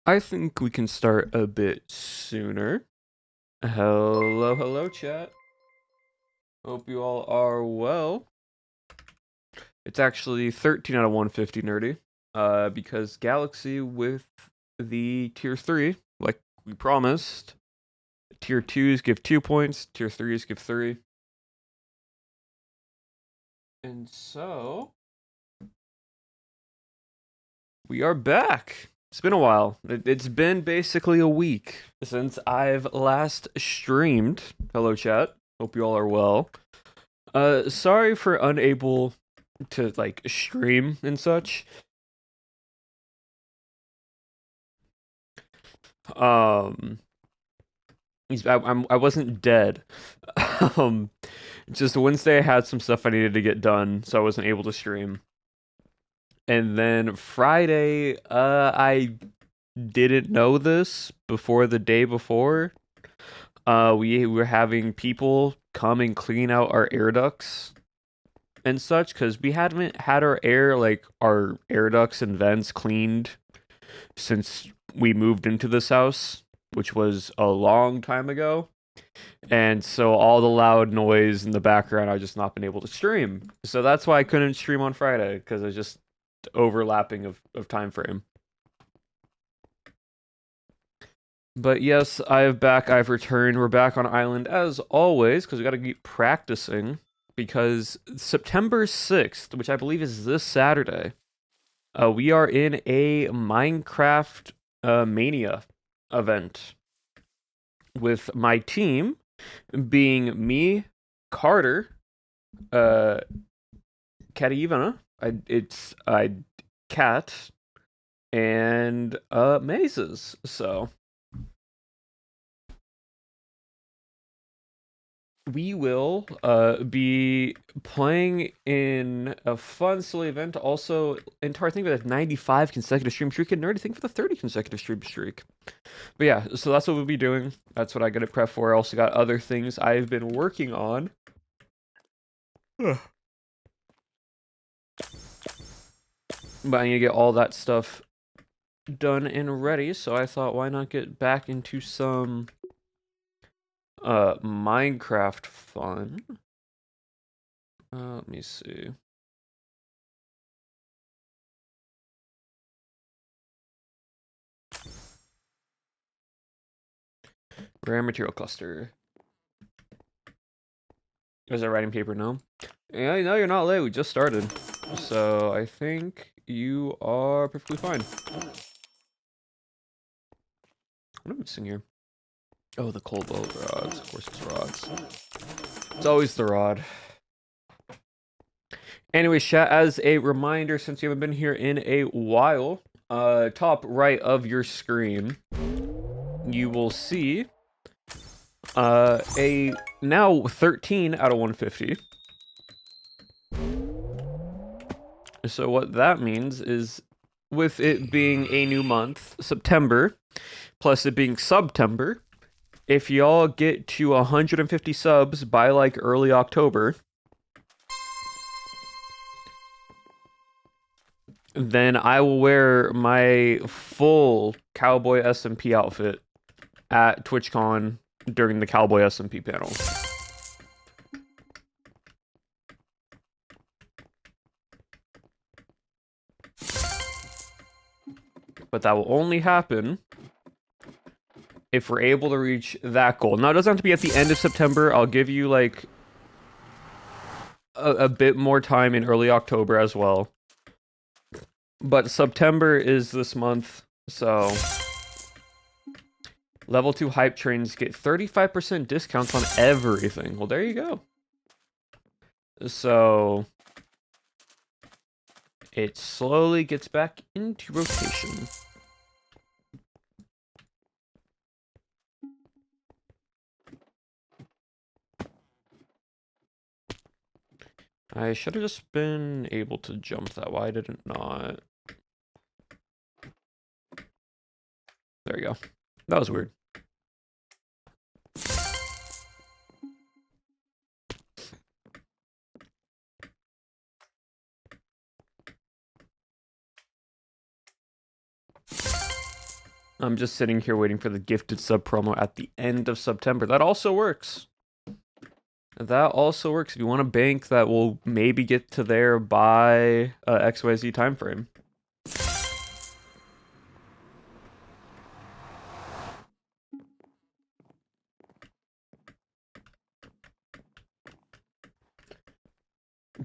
I think we can start a bit sooner. Hello, chat. Hope you all are well. It's actually 13 out of 150 nerdy. Because Galaxy with the tier 3, like we promised, tier 2s give 2 points, tier 3s give 3. And so we are back. It's been a while. It's been basically a week since I've last streamed. Hello, chat. Hope you all are well. Sorry for unable to like stream and such. Um, I wasn't dead. um, just Wednesday I had some stuff I needed to get done, so I wasn't able to stream. And then Friday, I didn't know this before the day before. We were having people come and clean out our air ducts and such because we hadn't had our air ducts and vents cleaned since we moved into this house, which was a long time ago. And so all the loud noise in the background, I just not been able to stream. So that's why I couldn't stream on Friday because it was just overlapping of time frame. But yes, I've returned. We're back on island as always because we got to keep practicing because September 6th, which I believe is this Saturday, we are in a Minecraft Mania event with my team being me, Carter, Kativana, Cat, and Mazes. So we will be playing in a fun, silly event. Also, Intar, I think we have 95 consecutive stream streak, and Nerd, I think for the 30 consecutive stream streak. But yeah, so that's what we'll be doing. That's what I got to prep for. I also got other things I've been working on. But I need to get all that stuff done and ready, so I thought, why not get back into some Minecraft fun. Let me see. Rare material cluster. Is that writing paper? No. Yeah, no, you're not late. We just started. So I think you are perfectly fine. What am I missing here? Oh, the cobalt rods. Of course it's rods. It's always the rod. Anyway, chat, as a reminder, since you haven't been here in a while, top right of your screen, you will see a now 13 out of 150. So what that means is, with it being a new month, September, plus it being Subtember, if y'all get to 150 subs by like early October, then I will wear my full Cowboy SMP outfit at TwitchCon during the Cowboy SMP panel. But that will only happen if we're able to reach that goal. Now, it doesn't have to be at the end of September. I'll give you like a bit more time in early October as well. But September is this month, so level 2 hype trains get 35% discounts on everything. Well, there you go. So it slowly gets back into rotation. I should have just been able to jump that. Why did it not? There you go. That was weird. I'm just sitting here waiting for the gifted sub promo at the end of September. That also works. That also works. If you want a bank that will maybe get to there by XYZ time frame.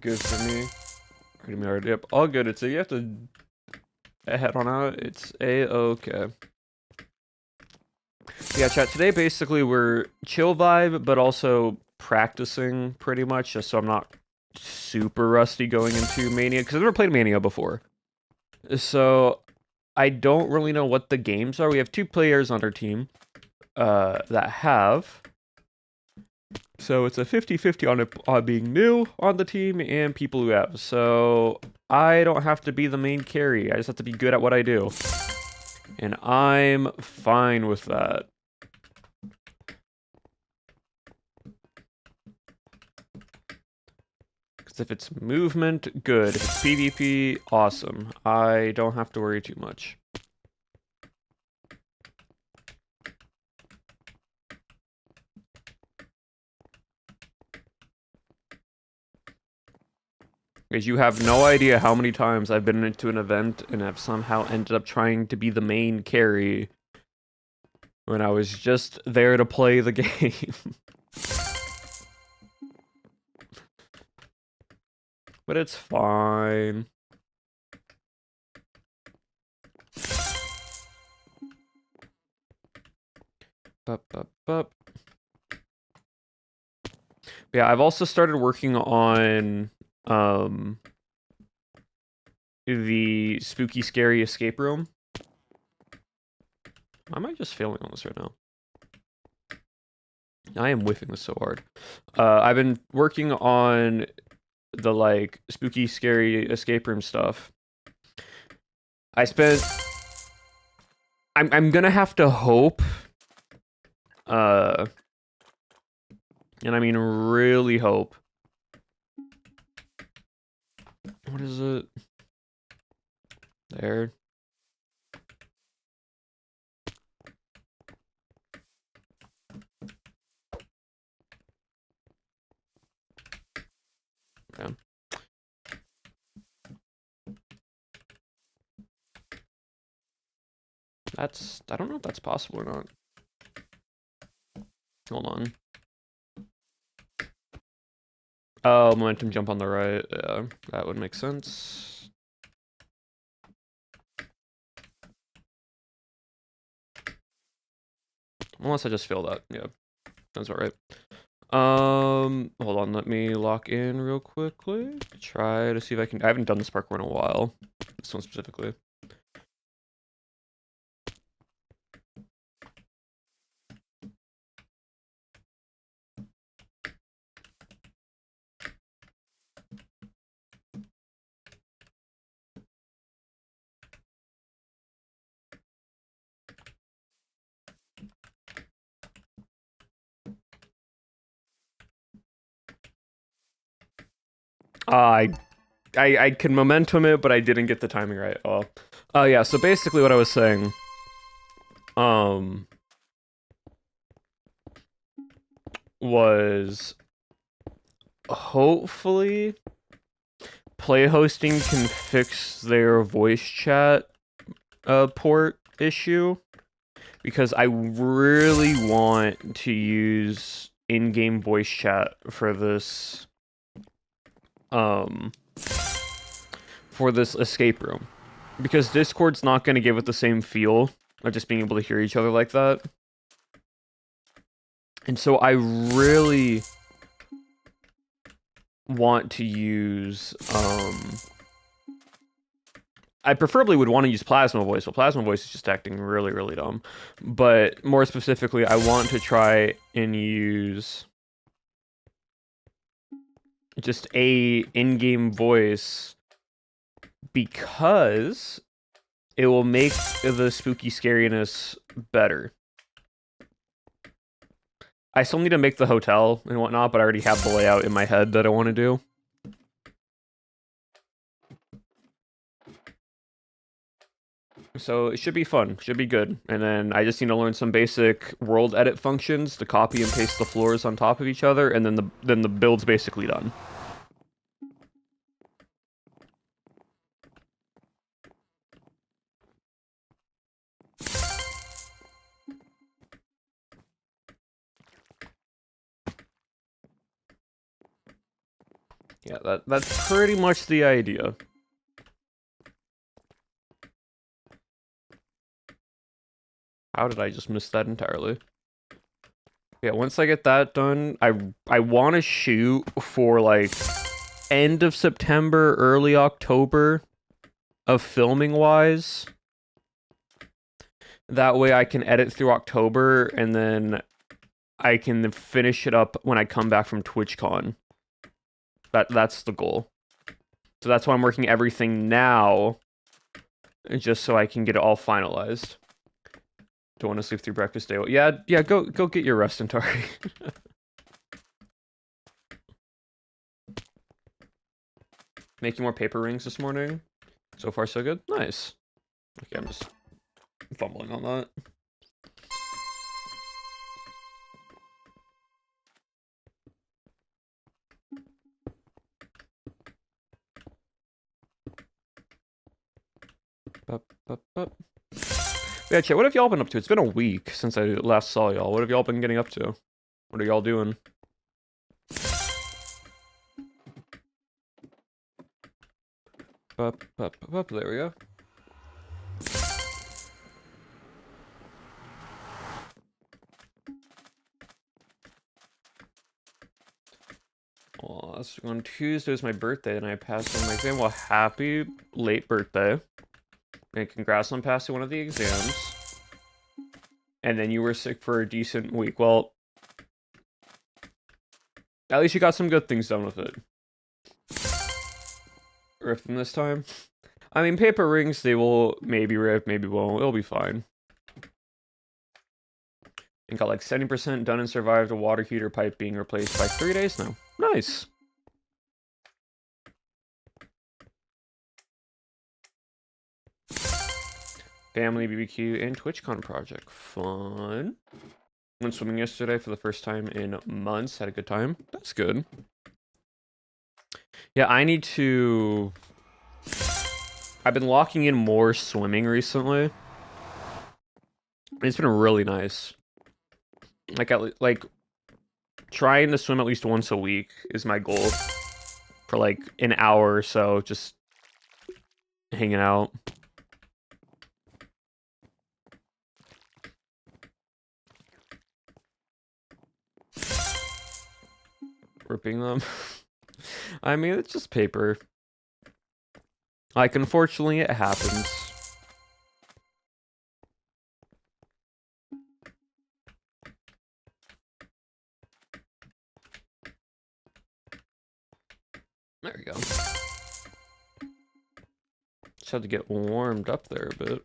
Good for me. Yep, all good. It's you have to head on out. It's a-okay. Yeah, chat. Today basically we're chill vibe, but also practicing pretty much, just so I'm not super rusty going into Mania, because I've never played Mania before. So I don't really know what the games are. We have 2 players on our team that have. So it's a 50-50 on being new on the team and people who have. So I don't have to be the main carry. I just have to be good at what I do. And I'm fine with that. Because if it's movement, good. If it's PvP, awesome. I don't have to worry too much. Because you have no idea how many times I've been into an event and have somehow ended up trying to be the main carry when I was just there to play the game. But it's fine. Yeah, I've also started working on the spooky scary escape room. Am I just failing on this right now? I am whiffing this so hard. I've been working on the like spooky scary escape room stuff. I'm gonna have to hope and I mean really hope. What is it? There. Okay. I don't know if that's possible or not. Hold on. Oh, momentum jump on the right. Yeah, that would make sense. Unless I just failed that. Yeah, that's all right. Hold on. Let me lock in real quickly. Try to see if I can. I haven't done this parkour in a while. This one specifically. I can momentum it, but I didn't get the timing right. Oh, yeah. So basically, what I was saying, was hopefully play hosting can fix their voice chat port issue, because I really want to use in-game voice chat for this escape room, because Discord's not going to give it the same feel of just being able to hear each other like that. And so I really want to use I preferably would want to use Plasma Voice, but Plasma Voice is just acting really, really dumb. But more specifically, I want to try and use just a in-game voice, because it will make the spooky scariness better. I still need to make the hotel and whatnot, but I already have the layout in my head that I want to do. So it should be fun, should be good. And then I just need to learn some basic world edit functions to copy and paste the floors on top of each other, and then the build's basically done. Yeah, that's pretty much the idea. How did I just miss that entirely? Yeah, once I get that done, I want to shoot for like end of September, early October of filming wise. That way I can edit through October and then I can finish it up when I come back from TwitchCon. That's the goal. So that's why I'm working everything now, just so I can get it all finalized. Don't want to sleep through breakfast day. Yeah, go get your rest, Antari. Making more paper rings this morning. So far, so good. Nice. Okay, I'm just fumbling on that. Yeah, chat, what have y'all been up to? It's been a week since I last saw y'all. What have y'all been getting up to? What are y'all doing? There we go. Well, on Tuesday was my birthday, and I passed on my exam. Well, happy late birthday. And congrats on passing one of the exams. And then you were sick for a decent week. Well, at least you got some good things done with it. Rip them this time. I mean, paper rings, they will maybe rip, maybe won't. It'll be fine. And got like 70% done and survived a water heater pipe being replaced by 3 days now. Nice. Family BBQ and TwitchCon project. Fun. Went swimming yesterday for the first time in months. Had a good time. That's good. Yeah, I need to... I've been locking in more swimming recently. It's been really nice. Like trying to swim at least once a week is my goal. For like an hour or so, just hanging out. Ripping them. I mean, it's just paper. Like, unfortunately, it happens. There we go. Just had to get warmed up there a bit.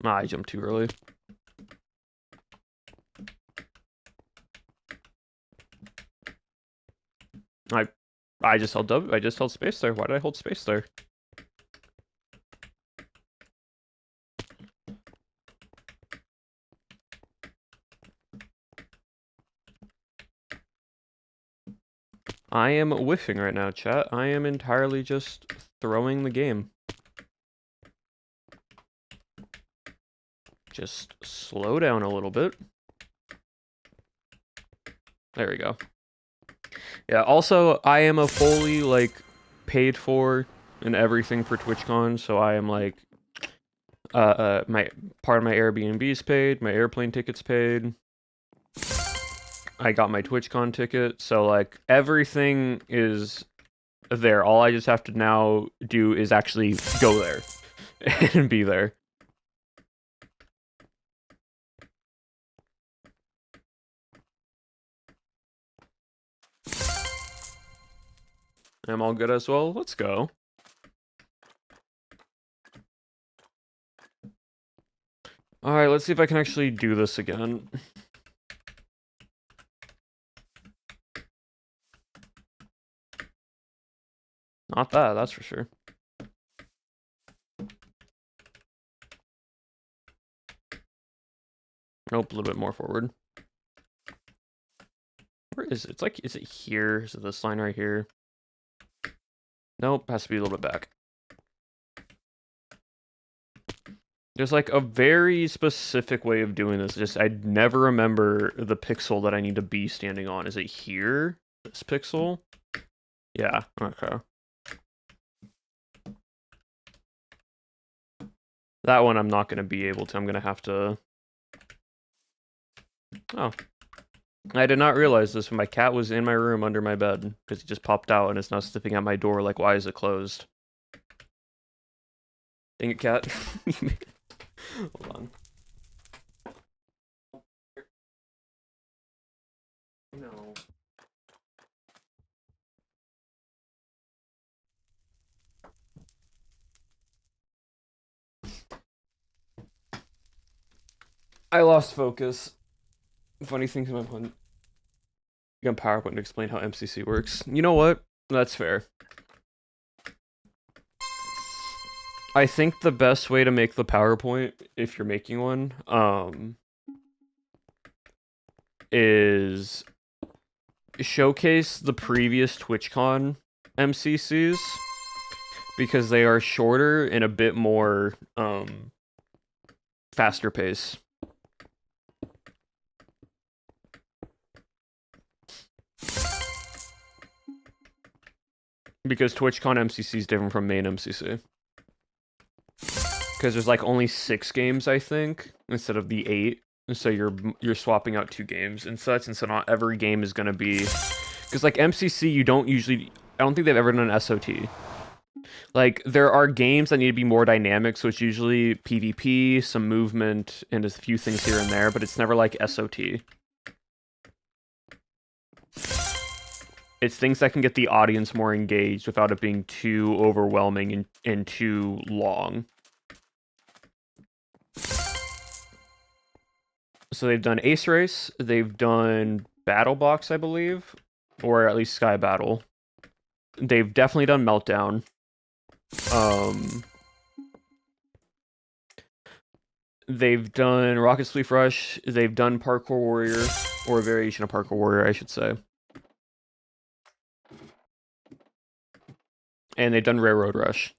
I jumped too early. I just held W. I just held space there. Why did I hold space there? I am whiffing right now, chat. I am entirely just throwing the game. Just slow down a little bit. There we go. Yeah, also, I am a fully, like, paid for and everything for TwitchCon, so I am, like, my part of my Airbnb's paid, my airplane ticket's paid. I got my TwitchCon ticket, so, like, everything is there. All I just have to now do is actually go there and be there. I'm all good as well. Let's go. Alright, let's see if I can actually do this again. Not that, that's for sure. Nope, a little bit more forward. Where is it? It's like, is it here? Is it this line right here? Nope, has to be a little bit back. There's like a very specific way of doing this. Just I never remember the pixel that I need to be standing on. Is it here? This pixel? Yeah, okay. That one I'm not going to be able to. I'm going to have to... Oh. I did not realize this when my cat was in my room under my bed, because he just popped out and is now sniffing at my door like, why is it closed? Dang it, cat. Hold on. No. I lost focus. Funny things about one. You got PowerPoint to explain how MCC works. You know what? That's fair. I think the best way to make the PowerPoint, if you're making one, is showcase the previous TwitchCon MCCs, because they are shorter and a bit more faster pace. Because TwitchCon MCC is different from main MCC. Because there's like only 6 games, I think, instead of the 8. And so you're swapping out 2 games and such, and so not every game is gonna be... Because like MCC, you don't usually... I don't think they've ever done an SOT. Like, there are games that need to be more dynamic, so it's usually PvP, some movement, and a few things here and there, but it's never like SOT. It's things that can get the audience more engaged without it being too overwhelming and too long. So they've done Ace Race, they've done Battle Box, I believe, or at least Sky Battle. They've definitely done Meltdown. They've done Rocket Sleep Rush, they've done Parkour Warrior, or a variation of Parkour Warrior, I should say. And they've done Railroad Rush.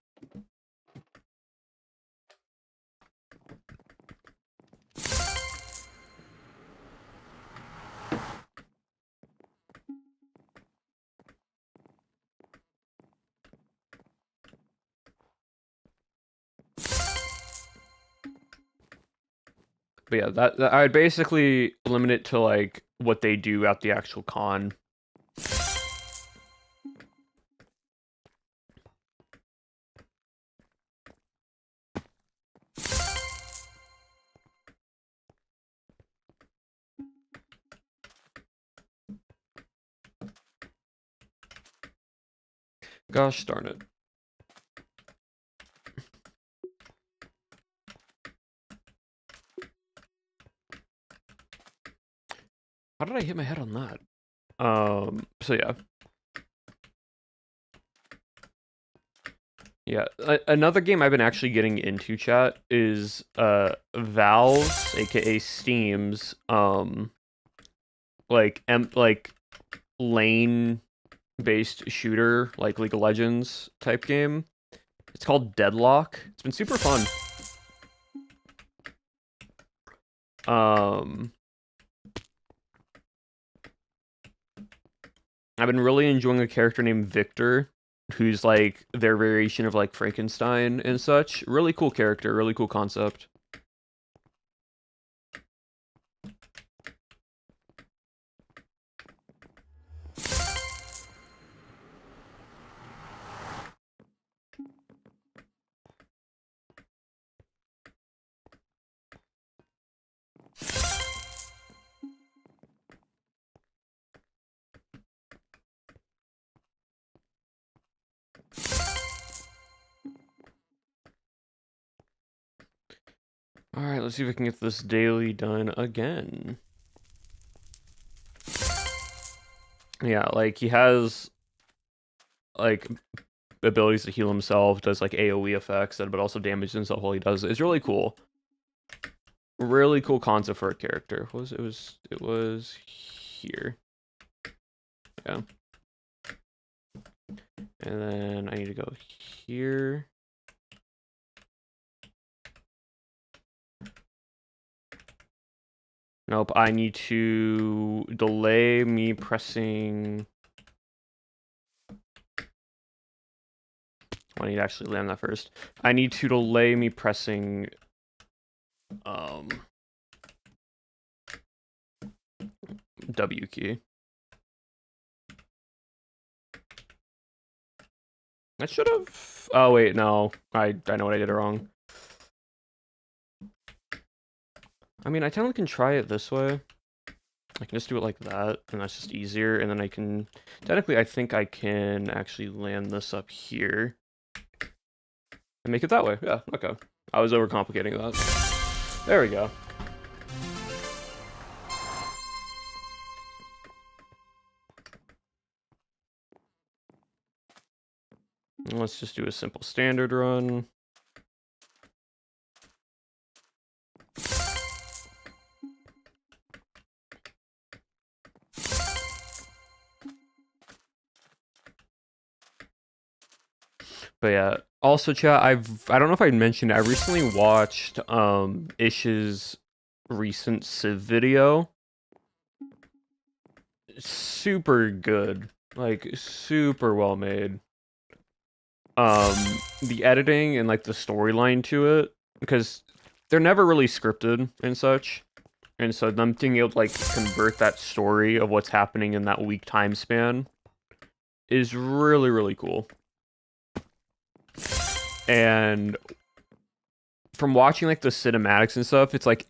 But yeah, that I would basically limit it to like what they do at the actual con. Gosh darn it. How did I hit my head on that? So yeah. Yeah, another game I've been actually getting into, chat, is Valve's, aka Steam's, like lane-based shooter, like League of Legends type game. It's called Deadlock. It's been super fun. I've been really enjoying a character named Victor, who's like their variation of like Frankenstein and such. Really cool character, really cool concept. Alright, let's see if we can get this daily done again. Yeah, like, he has, like, abilities to heal himself, does like AoE effects, but also damages himself while he does it. It's really cool. Really cool concept for a character. What was it was here. Yeah. And then I need to go here. Nope, I need to delay me pressing. I need to actually land that first. I need to delay me pressing W key. I should have. Oh wait, no. I know what I did wrong. I mean, I technically can try it this way. I can just do it like that, and that's just easier. And then I can technically, I think I can actually land this up here and make it that way. Yeah, okay. I was overcomplicating that. There we go. Let's just do a simple standard run. But yeah, also chat, I don't know if I mentioned it, I recently watched Ish's recent Civ video. Super good. Like super well made. The editing and like the storyline to it, because they're never really scripted and such. And so them being able to like convert that story of what's happening in that week time span is really, really cool. And from watching like the cinematics and stuff, it's like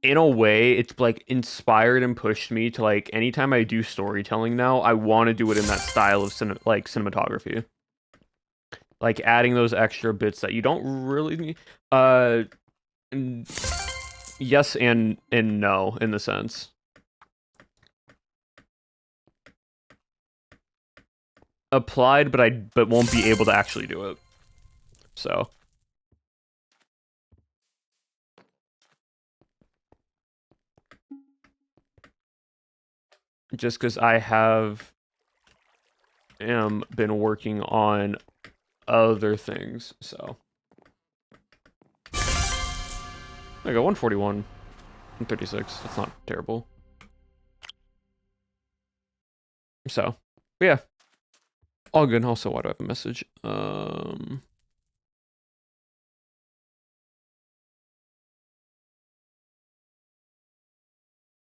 in a way it's like inspired and pushed me to like anytime I do storytelling now, I want to do it in that style of cinematography. Like adding those extra bits that you don't really need. Yes and no in the sense. Applied, but won't be able to actually do it. So just because I have been working on other things, so I got 141 and 36. That's not terrible. So, but yeah, all good. Also, why do I have a message?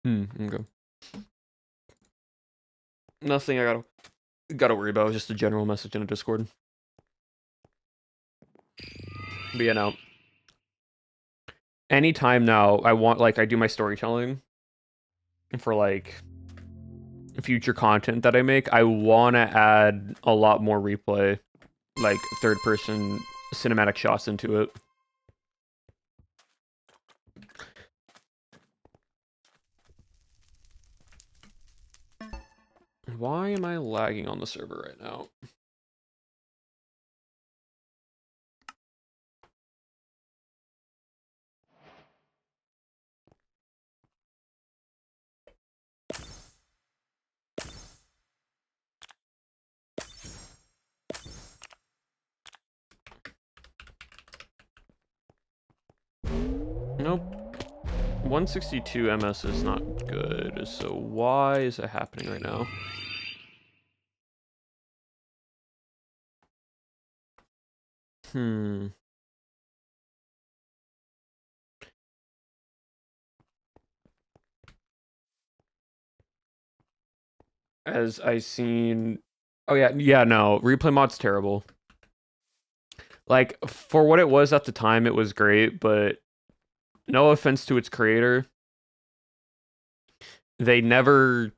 Okay. Nothing I gotta worry about. Just a general message in a Discord. But yeah, no. Anytime now, I want like I do my storytelling for like future content that I make. I want to add a lot more replay, like third-person cinematic shots into it. Why am I lagging on the server right now? Nope. 162 MS is not good, so why is it happening right now? As I seen... Oh yeah, no. Replay mod's terrible. Like, for what it was at the time, it was great, but no offense to its creator, they never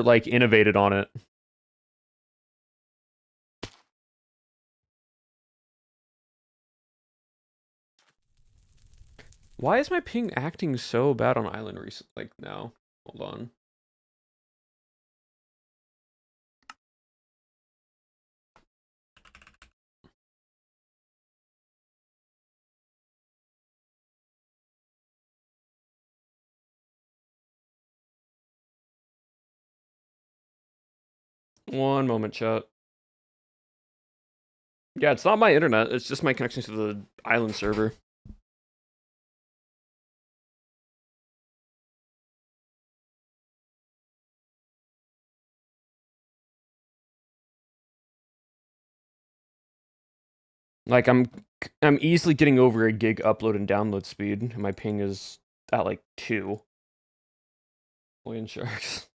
like innovated on it. Why is my ping acting so bad on Island recently? Like now, hold on. One moment, chat. Yeah, it's not my internet. It's just my connection to the island server. Like I'm easily getting over a gig upload and download speed, and my ping is at like 2. Land sharks.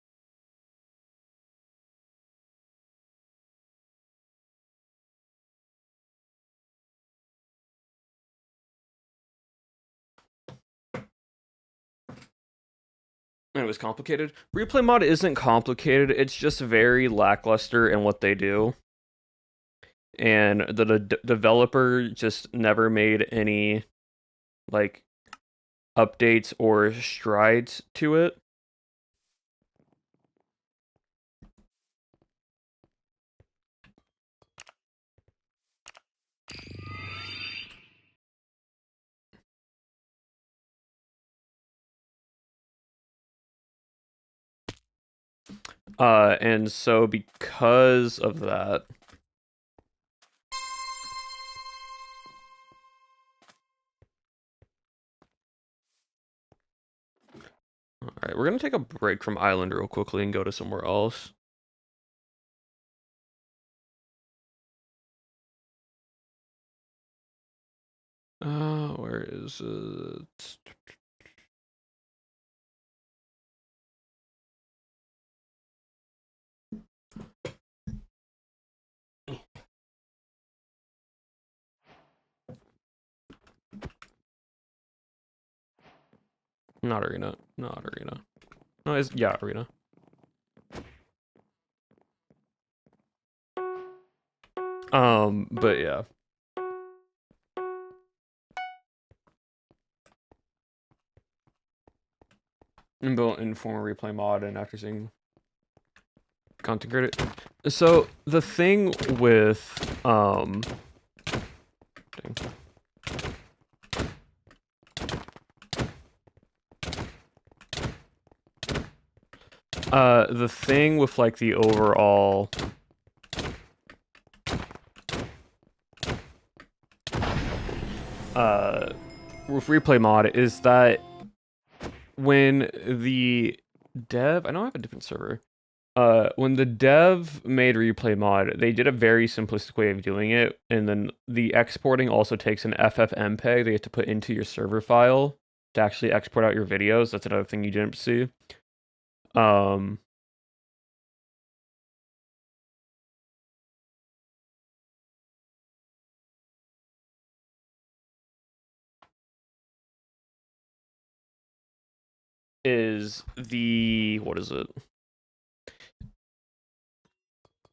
And it was complicated. Replay mod isn't complicated. It's just very lackluster in what they do. And the developer just never made any like updates or strides to it. And so because of that, all right, we're gonna take a break from Island real quickly and go to somewhere else. Where is it? Not arena. Not arena. No, it's yeah, arena. But yeah. Inbuilt informer replay mod and after seeing content credit. So the thing with dang. The thing with like the overall with replay mod is that when the dev, I know I have a different server. When the dev made replay mod, they did a very simplistic way of doing it, and then the exporting also takes an FFmpeg that you have to put into your server file to actually export out your videos. That's another thing you didn't see. Is the what is it?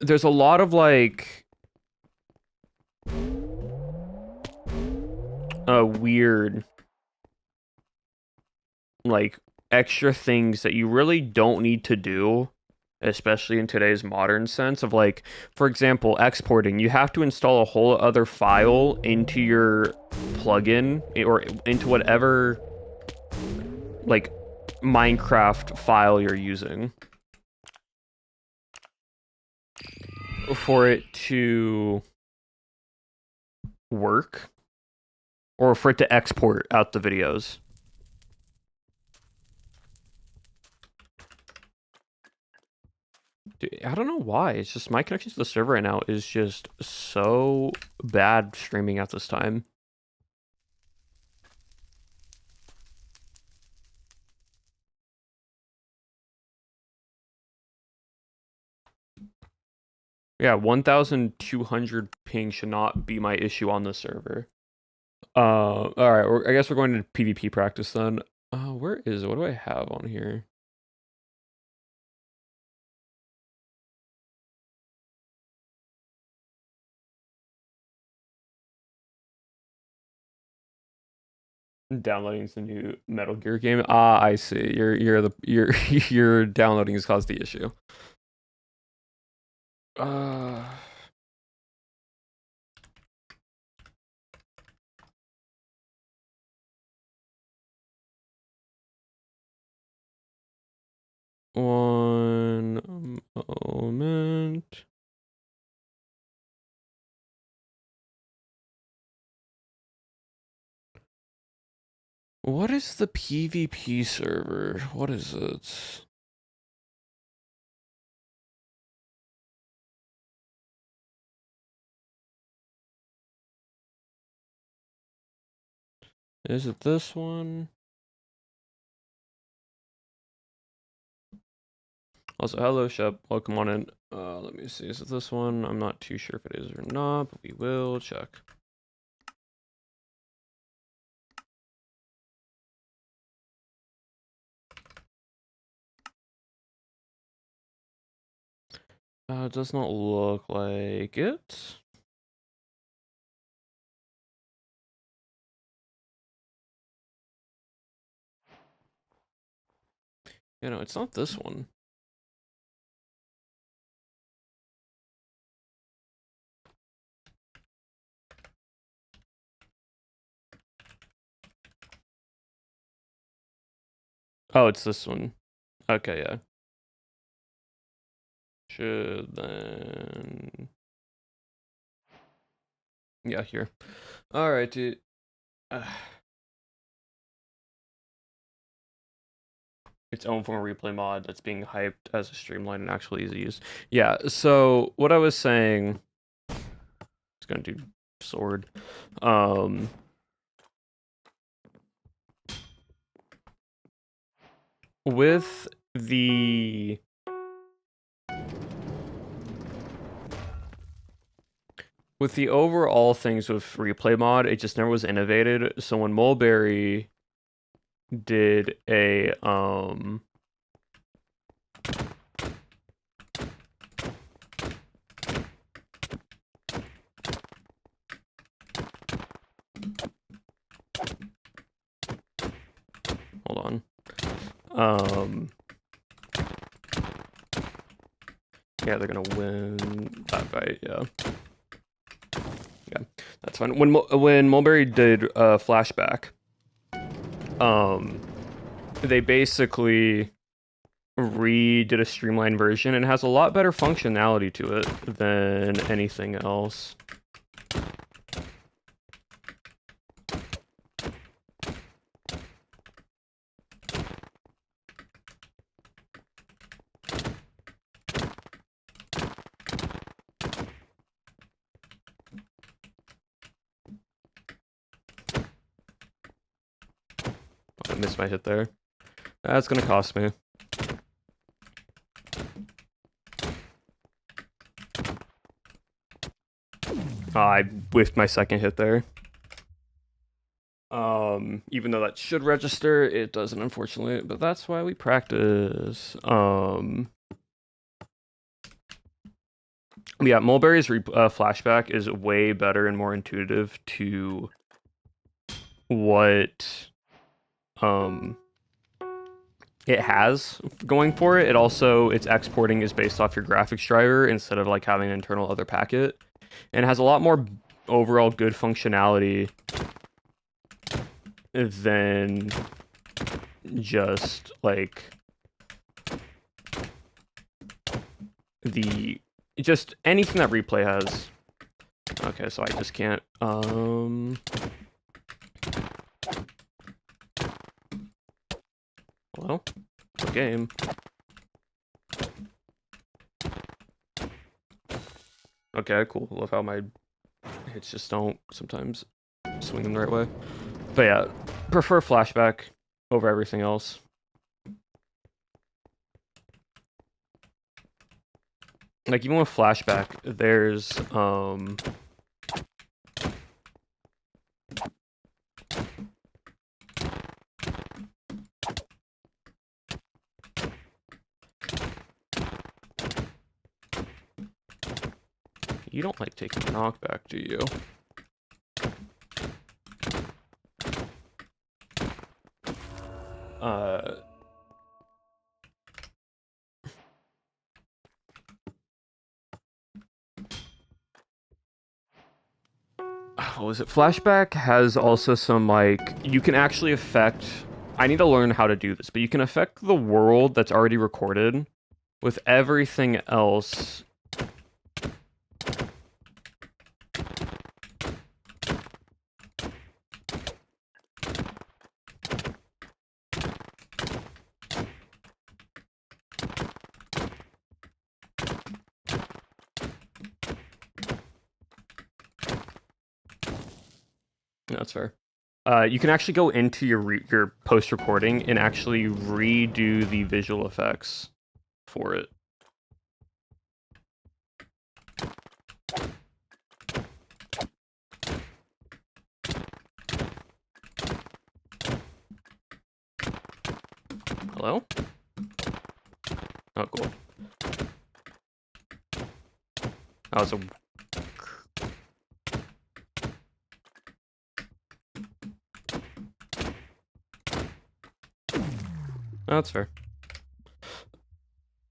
There's a lot of like weird like extra things that you really don't need to do, especially in today's modern sense of like, for example, exporting. You have to install a whole other file into your plugin or into whatever like Minecraft file you're using for it to work or for it to export out the videos. Dude, I don't know why. It's just my connection to the server right now is just so bad streaming at this time. Yeah, 1,200 ping should not be my issue on the server. All right. I guess we're going to PvP practice then. Where is it? What do I have on here? Downloading the new Metal Gear game. Ah, I see. Your downloading has caused the issue. One moment. What is the PvP server? What is it? Is it this one? Also, hello, Shep. Welcome on in. Let me see. Is it this one? I'm not too sure if it is or not, but we will check. It does not look like it. You know, it's not this one. Oh, it's this one. Okay, yeah. Should then... Yeah, here. Alright, dude. Its own form of replay mod that's being hyped as a streamlined and actually easy to use. Yeah, so what I was saying... It's gonna do sword. With the... With the overall things with replay mod, it just never was innovated. So when Mulberry did a hold on. Yeah, they're gonna win that fight, yeah. Yeah, that's fine. When Mulberry did flashback, they basically redid a streamlined version and it has a lot better functionality to it than anything else. I missed my hit there. That's gonna cost me. I whiffed my second hit there. Even though that should register, it doesn't, unfortunately. But that's why we practice. Yeah, Mulberry's flashback is way better and more intuitive to what it has going for it. It also, its exporting is based off your graphics driver instead of like having an internal other packet, and it has a lot more overall good functionality than just like just anything that replay has. Okay, so I just can't hello? Game. Okay, cool. Love how my hits just don't sometimes swing in the right way. But yeah, prefer flashback over everything else. Like even with flashback, there's you don't like taking knockback, do you? What was it? Flashback has also some, like, you can actually affect... I need to learn how to do this, but you can affect the world that's already recorded with everything else. That's fair. You can actually go into your post recording and actually redo the visual effects for it. Hello? Oh, cool. That was a... That's fair.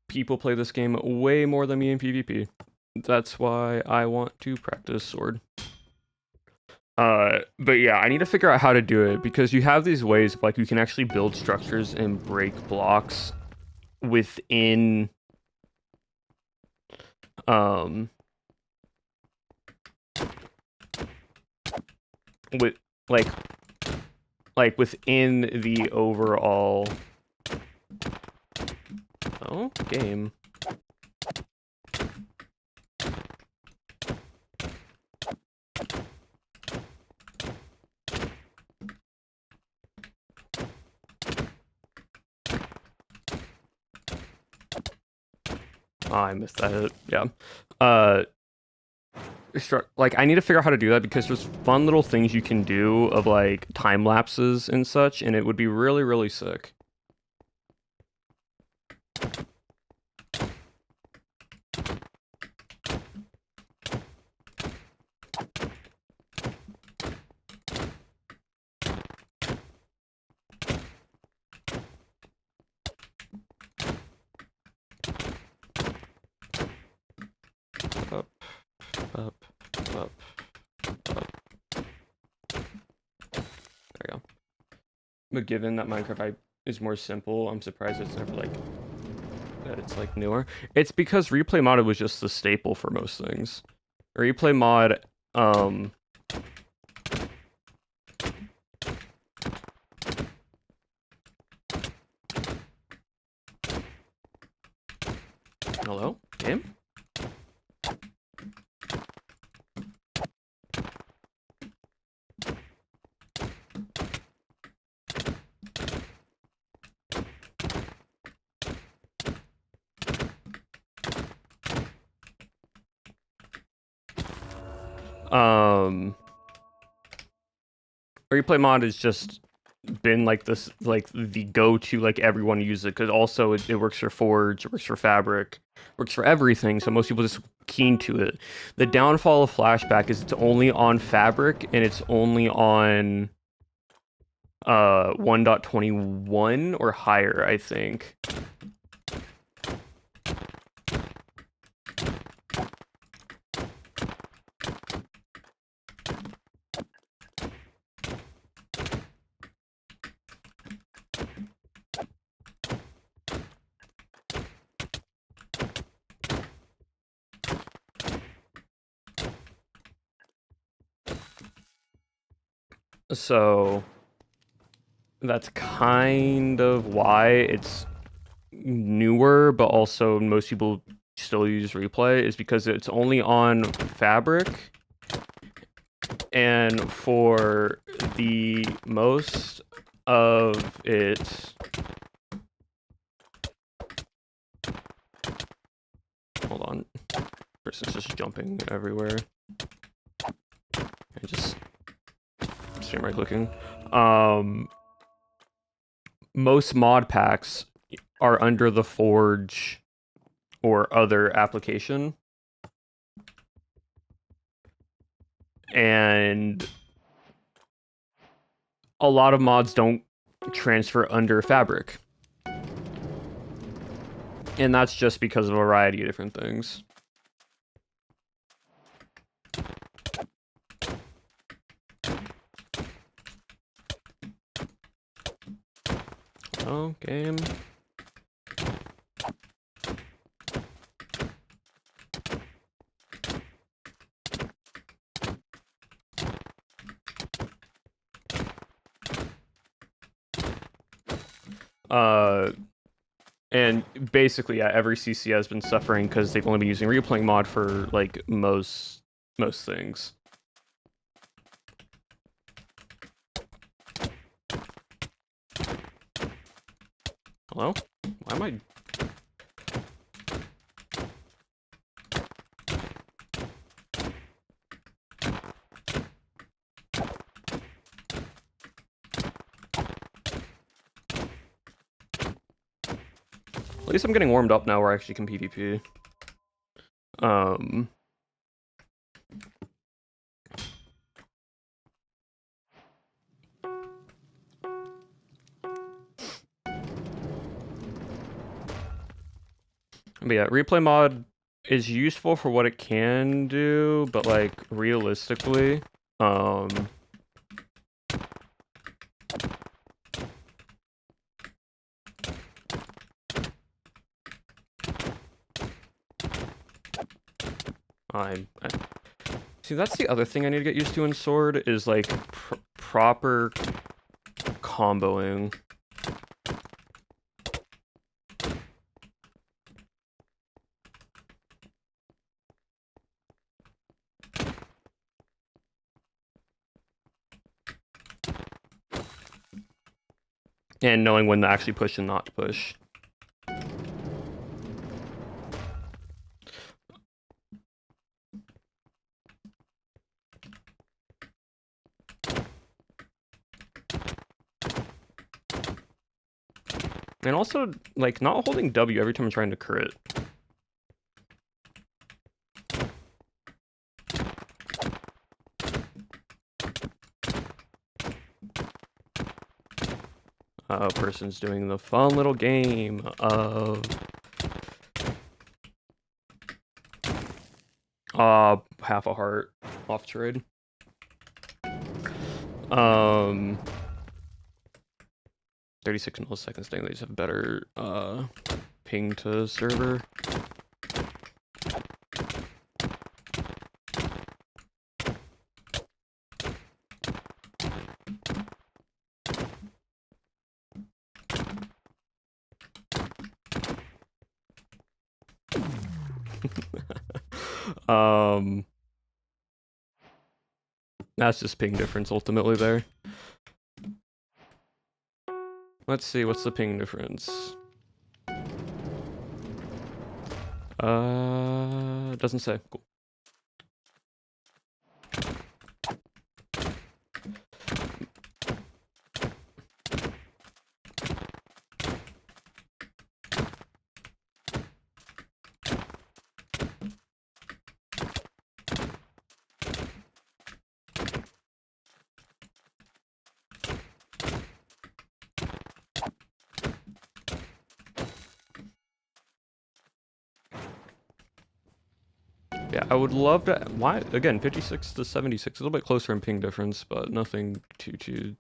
People play this game way more than me in PvP. That's why I want to practice Sword. But yeah, I need to figure out how to do it, because you have these ways of, like, you can actually build structures and break blocks within with like within the overall game. Oh, I missed that hit. Yeah. Like, I need to figure out how to do that, because there's fun little things you can do of, like, time lapses and such, and it would be really, really sick. Up, up, up, up. There we go. But given that Minecraft is more simple, I'm surprised it's never, like, that it's, like, newer. It's because replay modded was just the staple for most things. Replay mod, hello? Game? Replay mod has just been like this, like the go-to, like everyone uses it, because also it works for Forge, it works for Fabric, works for everything, so most people just keen to it. The downfall of Flashback is it's only on Fabric, and it's only on 1.21 or higher, I think. So that's kind of why it's newer, but also most people still use Replay, is because it's only on Fabric, and for the most of it... Hold on. Person's just jumping everywhere. I just stream right clicking. Most mod packs are under the Forge or other application. And a lot of mods don't transfer under Fabric. And that's just because of a variety of different things. Oh, game. And basically, yeah, every CC has been suffering because they've only been using replaying mod for, like, most things. Hello? Why am I... At least I'm getting warmed up now where I actually can PvP. But yeah, replay mod is useful for what it can do, but like realistically, I see, that's the other thing I need to get used to in Sword is like proper comboing. And knowing when to actually push and not to push. And also, like, not holding W every time I'm trying to crit. Person's doing the fun little game of... half a heart off trade. 36 milliseconds, they just have better ping to server. That's just ping difference ultimately there. Let's see, what's the ping difference? Doesn't say. Cool. Yeah, I would love to... Why? Again, 56 to 76, a little bit closer in ping difference, but nothing too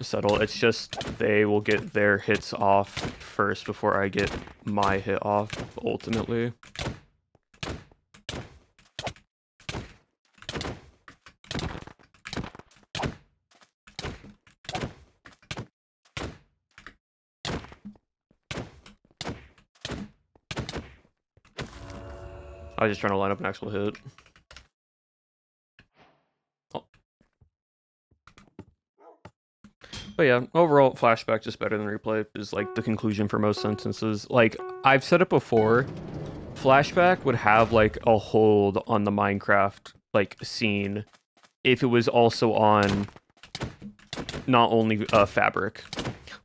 settle. It's just they will get their hits off first before I get my hit off, ultimately. I was just trying to line up an actual hit. Oh. But yeah, overall, flashback just better than replay is like the conclusion for most sentences. Like, I've said it before, flashback would have like a hold on the Minecraft like scene if it was also on not only Fabric.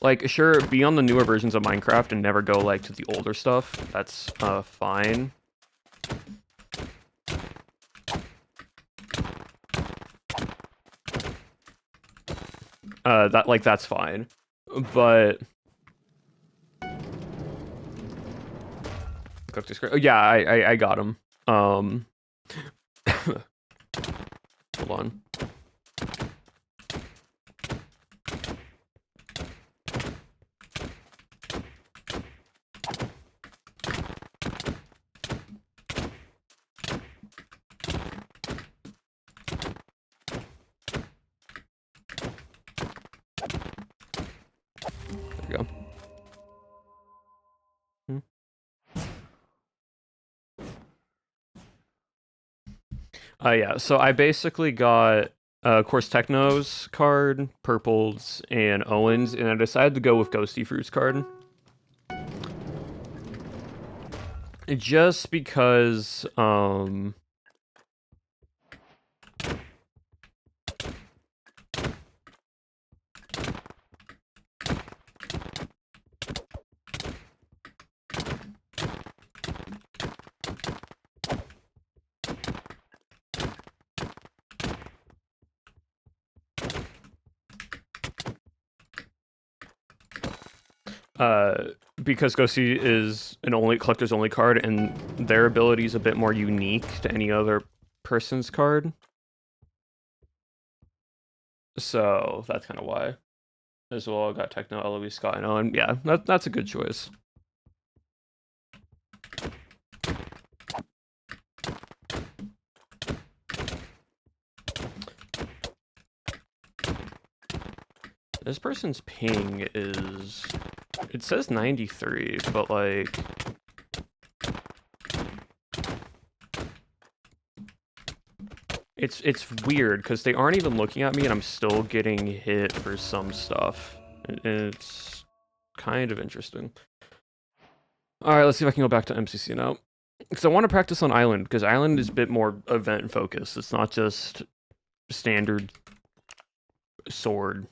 Like, sure, be on the newer versions of Minecraft and never go like to the older stuff. That's fine. That's fine, but oh, yeah, I got him. Hold on. There we go. Yeah, so I basically got Of course, Techno's card, Purple's, and Owen's, and I decided to go with Ghosty Fruit's card. Just because, because Ghosty is an only collector's only card, and their ability is a bit more unique to any other person's card. So that's kind of why. As well, I got Techno, Eloise, Scott, and Owen. Yeah, that's a good choice. This person's ping is... It says 93, but like... It's weird, because they aren't even looking at me, and I'm still getting hit for some stuff. It's kind of interesting. Alright, let's see if I can go back to MCC now. Because I want to practice on Island, because Island is a bit more event-focused. It's not just standard sword.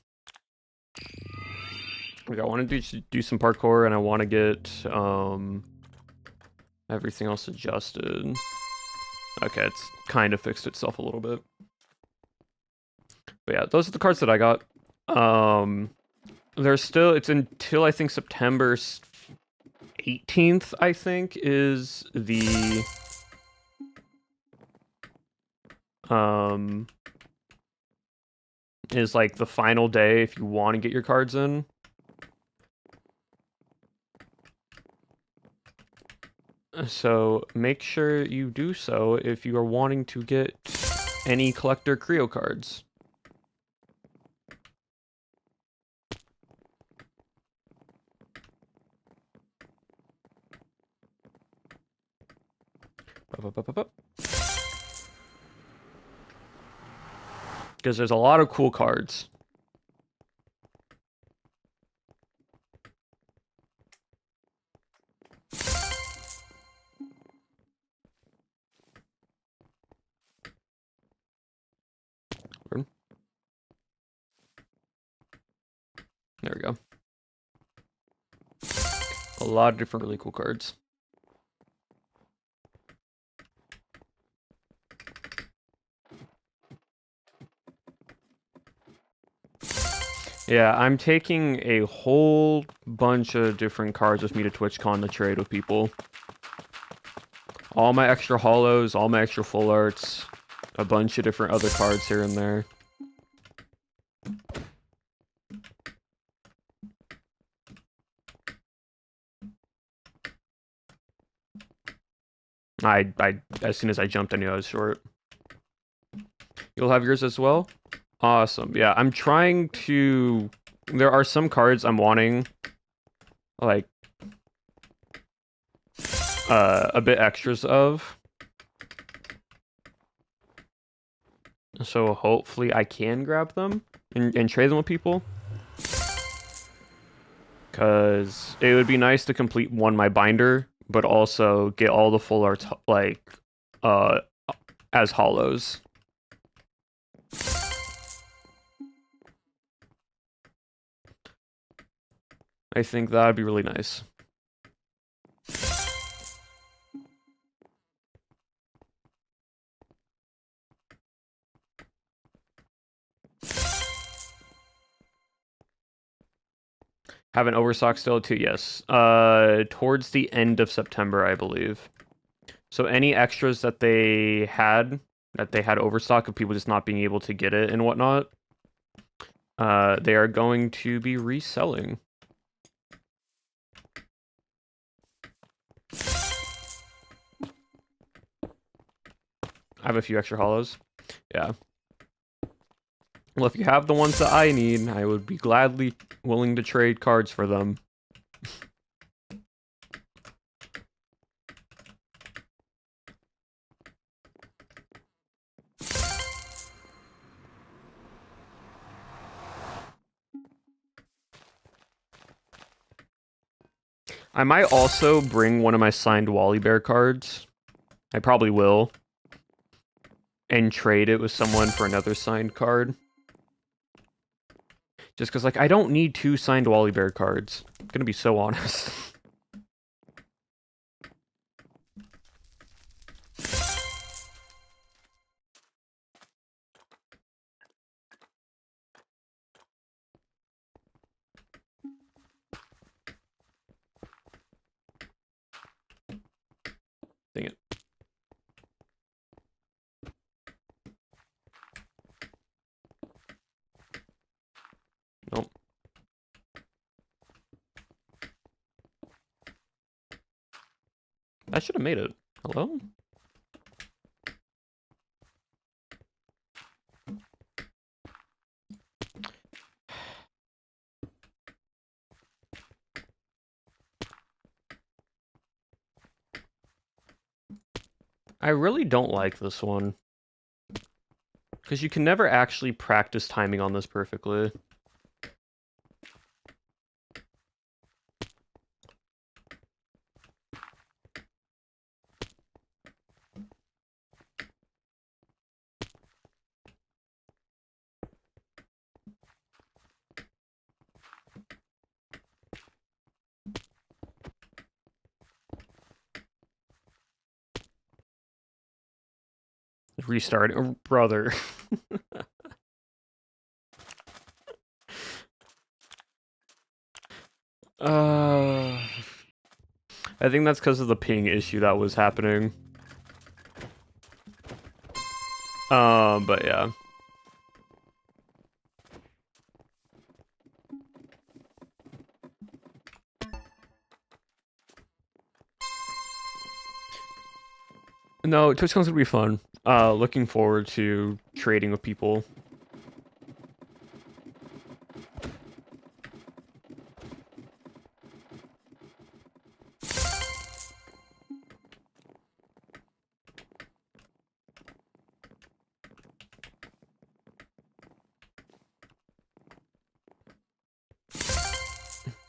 Like, I want to do some parkour, and I want to get everything else adjusted. Okay, it's kind of fixed itself a little bit. But yeah, those are the cards that I got. There's still, it's until I think September 18th, I think, is the is like the final day if you want to get your cards in. So make sure you do so if you are wanting to get any collector Creo cards. Because there's a lot of cool cards. There we go. A lot of different really cool cards. Yeah, I'm taking a whole bunch of different cards with me to TwitchCon to trade with people. All my extra holos, all my extra full arts, a bunch of different other cards here and there. As soon as I jumped, I knew I was short. You'll have yours as well? Awesome. Yeah, I'm trying to... There are some cards I'm wanting, like, a bit extras of. So hopefully I can grab them and trade them with people. Because it would be nice to complete my binder, but also get all the full arts, like, as holos. I think that'd be really nice. Have an overstock still too? Yes. Towards the end of September, I believe. So any extras that they had overstock of people just not being able to get it and whatnot, they are going to be reselling. I have a few extra holos. Yeah. Well, if you have the ones that I need, I would be gladly willing to trade cards for them. I might also bring one of my signed Wally Bear cards. I probably will. And trade it with someone for another signed card. Just because, like, I don't need 2 signed Wally Bear cards. I'm gonna be so honest. Dang it. Nope. I should have made it. Hello? I really don't like this one. Because you can never actually practice timing on this perfectly. Restart. Oh, brother. I think that's because of the ping issue that was happening. But yeah. No, TwitchCon's gonna be fun. Looking forward to trading with people.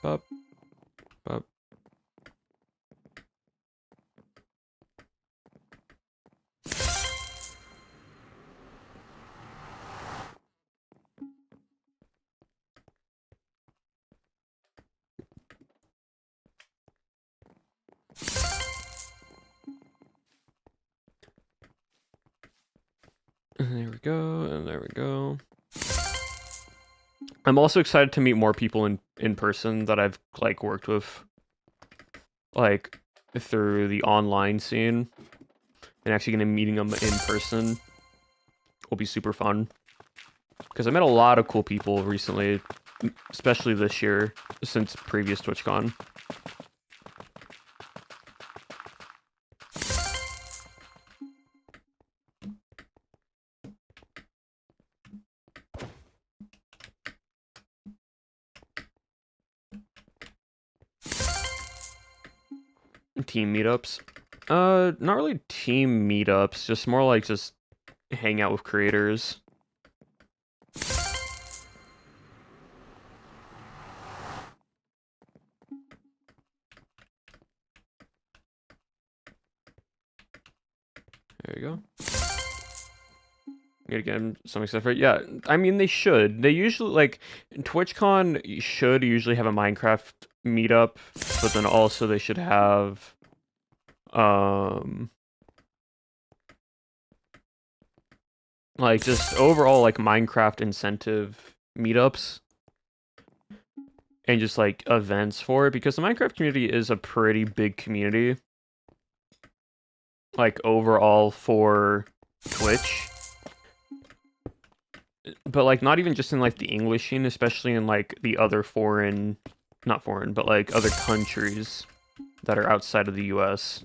Up, up. And there we go, and there we go. I'm also excited to meet more people in person that I've, like, worked with, like, through the online scene. And actually gonna meeting them in person will be super fun. Because I met a lot of cool people recently, especially this year, since previous TwitchCon. Team meetups. Not really team meetups, just more like just hang out with creators. There you go. Gotta get some stuff right. Yeah, I mean they should. They usually like TwitchCon should usually have a Minecraft meetup, but then also they should have like just overall like Minecraft incentive meetups and just like events for it because the Minecraft community is a pretty big community. Like overall for Twitch. But like not even just in like the English scene, especially in like the other foreign, not foreign, but like other countries that are outside of the US.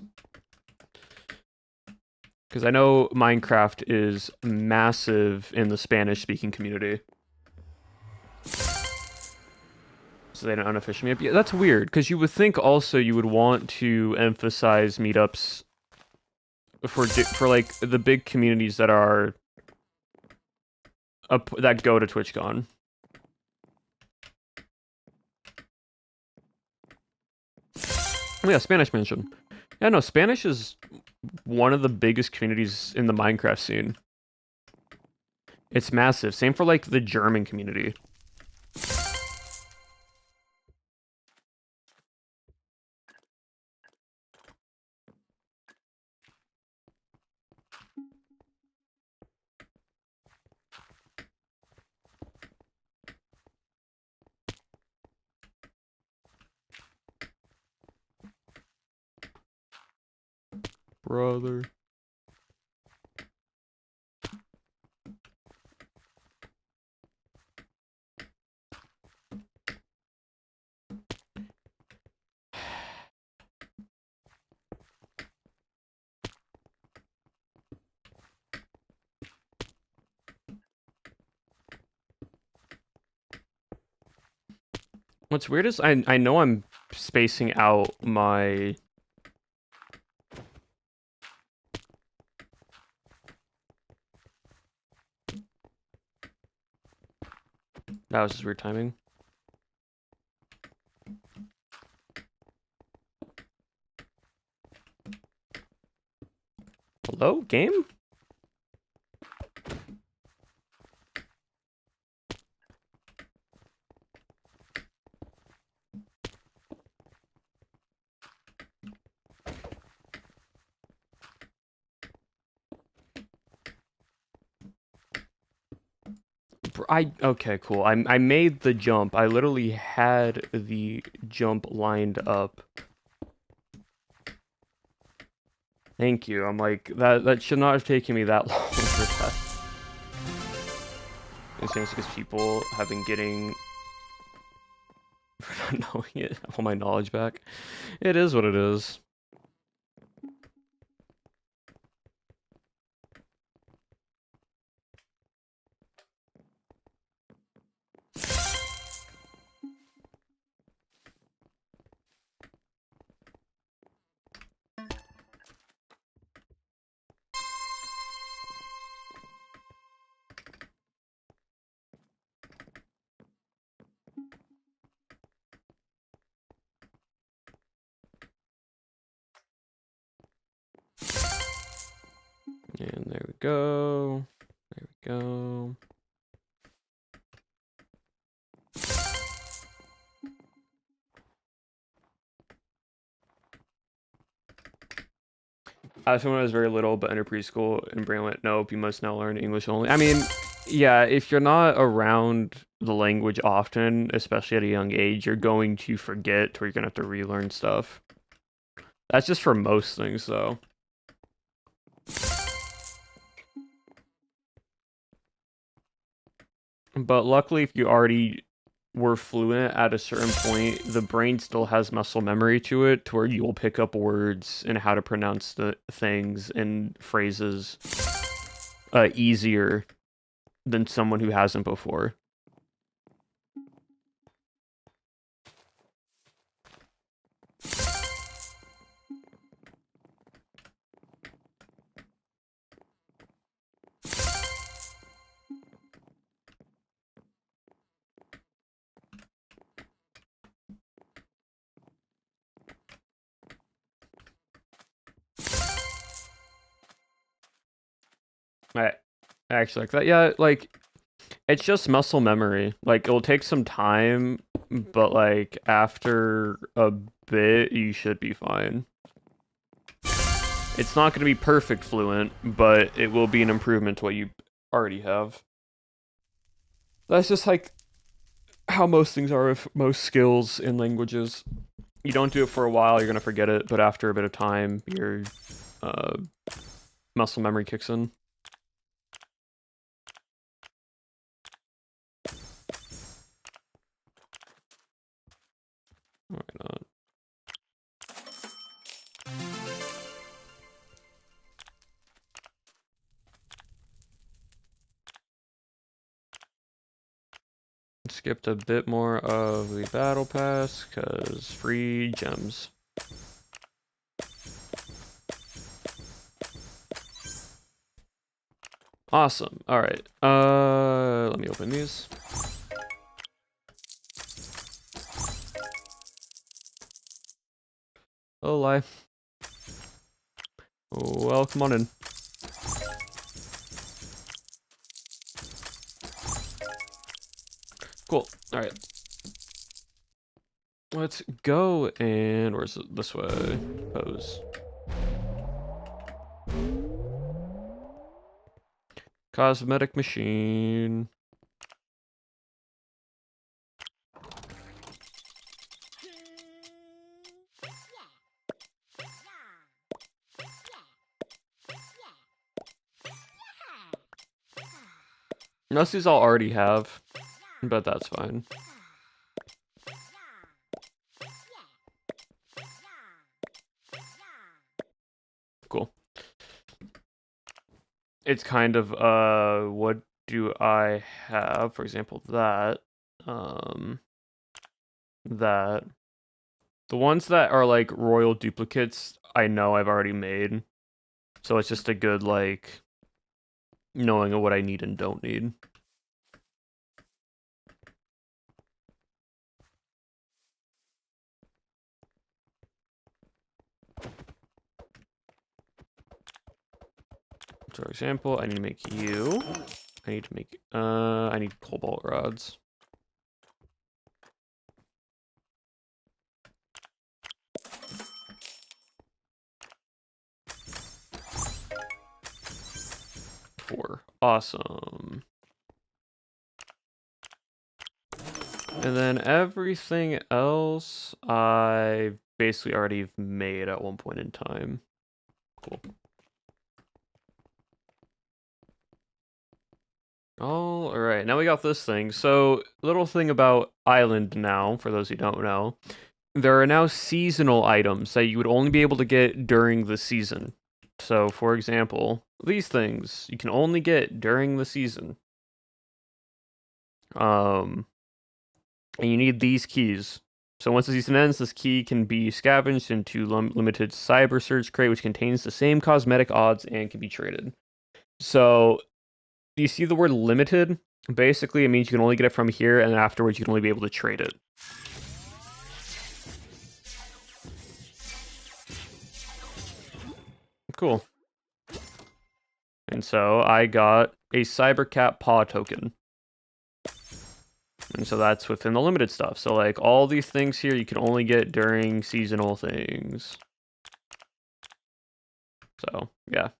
Because I know Minecraft is massive in the Spanish-speaking community. So they don't unofficially meet up. Yeah, that's weird, because you would think also you would want to emphasize meetups for like the big communities that are that go to TwitchCon. Oh yeah, Spanish mention. Yeah, no, Spanish is one of the biggest communities in the Minecraft scene. It's massive. Same for like the German community. Brother. What's weird is I know I'm spacing out my that was just weird timing. Hello, game? Okay, cool. I made the jump. I literally had the jump lined up. Thank you. I'm like that should not have taken me that long for that. It's just because people have been getting for not knowing it. I want my knowledge back. It is what it is. And there we go. There we go. When I was very little, but under preschool, and Brain went, nope, you must now learn English only. I mean, yeah, if you're not around the language often, especially at a young age, you're going to forget or you're going to have to relearn stuff. That's just for most things, though. But luckily, if you already were fluent at a certain point, the brain still has muscle memory to it, to where you'll pick up words and how to pronounce the things and phrases easier than someone who hasn't before. I actually like that. Yeah, like it's just muscle memory. Like it'll take some time, but like after a bit, you should be fine. It's not going to be perfect fluent, but it will be an improvement to what you already have. That's just like how most things are with most skills in languages. You don't do it for a while, you're going to forget it, but after a bit of time, your uh, muscle memory kicks in. Why not? Skipped a bit more of the battle pass, because free gems. Awesome. Alright. Let me open these. Oh, lie. Well, come on in. Cool. All right. Let's go and where's it? This way? Pose. Cosmetic machine. Most of these I'll already have, but that's fine. Cool. It's kind of, what do I have? For example, that. That. The ones that are like royal duplicates, I know I've already made. So it's just a good, like, knowing of what I need and don't need. So for example, I need to make you. I need to make, I need cobalt rods. Four. Awesome. And then everything else I basically already made at one point in time. Cool. All right, now we got this thing. So, little thing about Island now, for those who don't know, there are now seasonal items that you would only be able to get during the season. So, for example, these things you can only get during the season. And you need these keys. So once the season ends, this key can be scavenged into limited cyber search crate, which contains the same cosmetic odds and can be traded. So you see the word limited? Basically, it means you can only get it from here, and afterwards you can only be able to trade it. Cool. And so I got a Cybercat paw token. And so that's within the limited stuff. So like all these things here you can only get during seasonal things. So, yeah.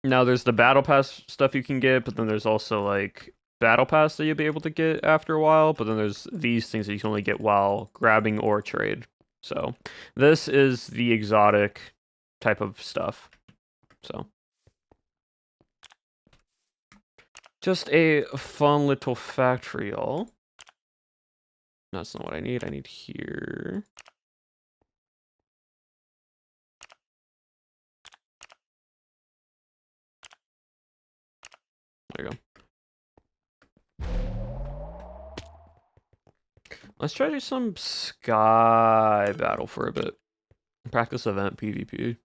Now there's the battle pass stuff you can get, but then there's also like battle pass that you'll be able to get after a while, but then there's these things that you can only get while grabbing or trade. So, this is the exotic type of stuff. So, just a fun little fact for y'all. That's not what I need. I need here. There you go. Let's try to do some sky battle for a bit. Practice event PvP.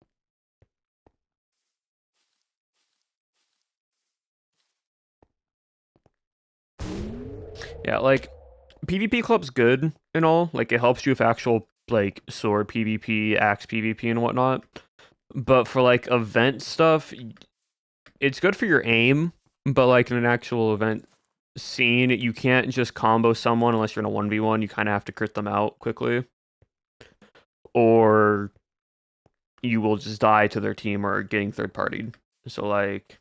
Yeah, like, PvP Club's good and all. Like, it helps you with actual, like, sword PvP, axe PvP, and whatnot. But for, like, event stuff, it's good for your aim. But, like, in an actual event scene, you can't just combo someone unless you're in a 1v1. You kind of have to crit them out quickly. Or you will just die to their team or getting third-partied. So, like,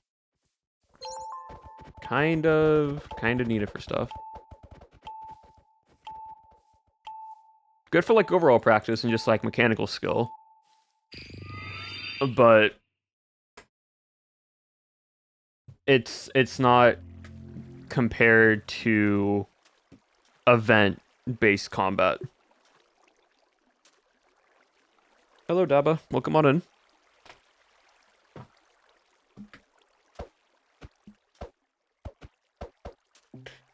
kind of need it for stuff. Good for, like, overall practice and just, like, mechanical skill. But it's not compared to event-based combat. Hello, Daba. Welcome on in.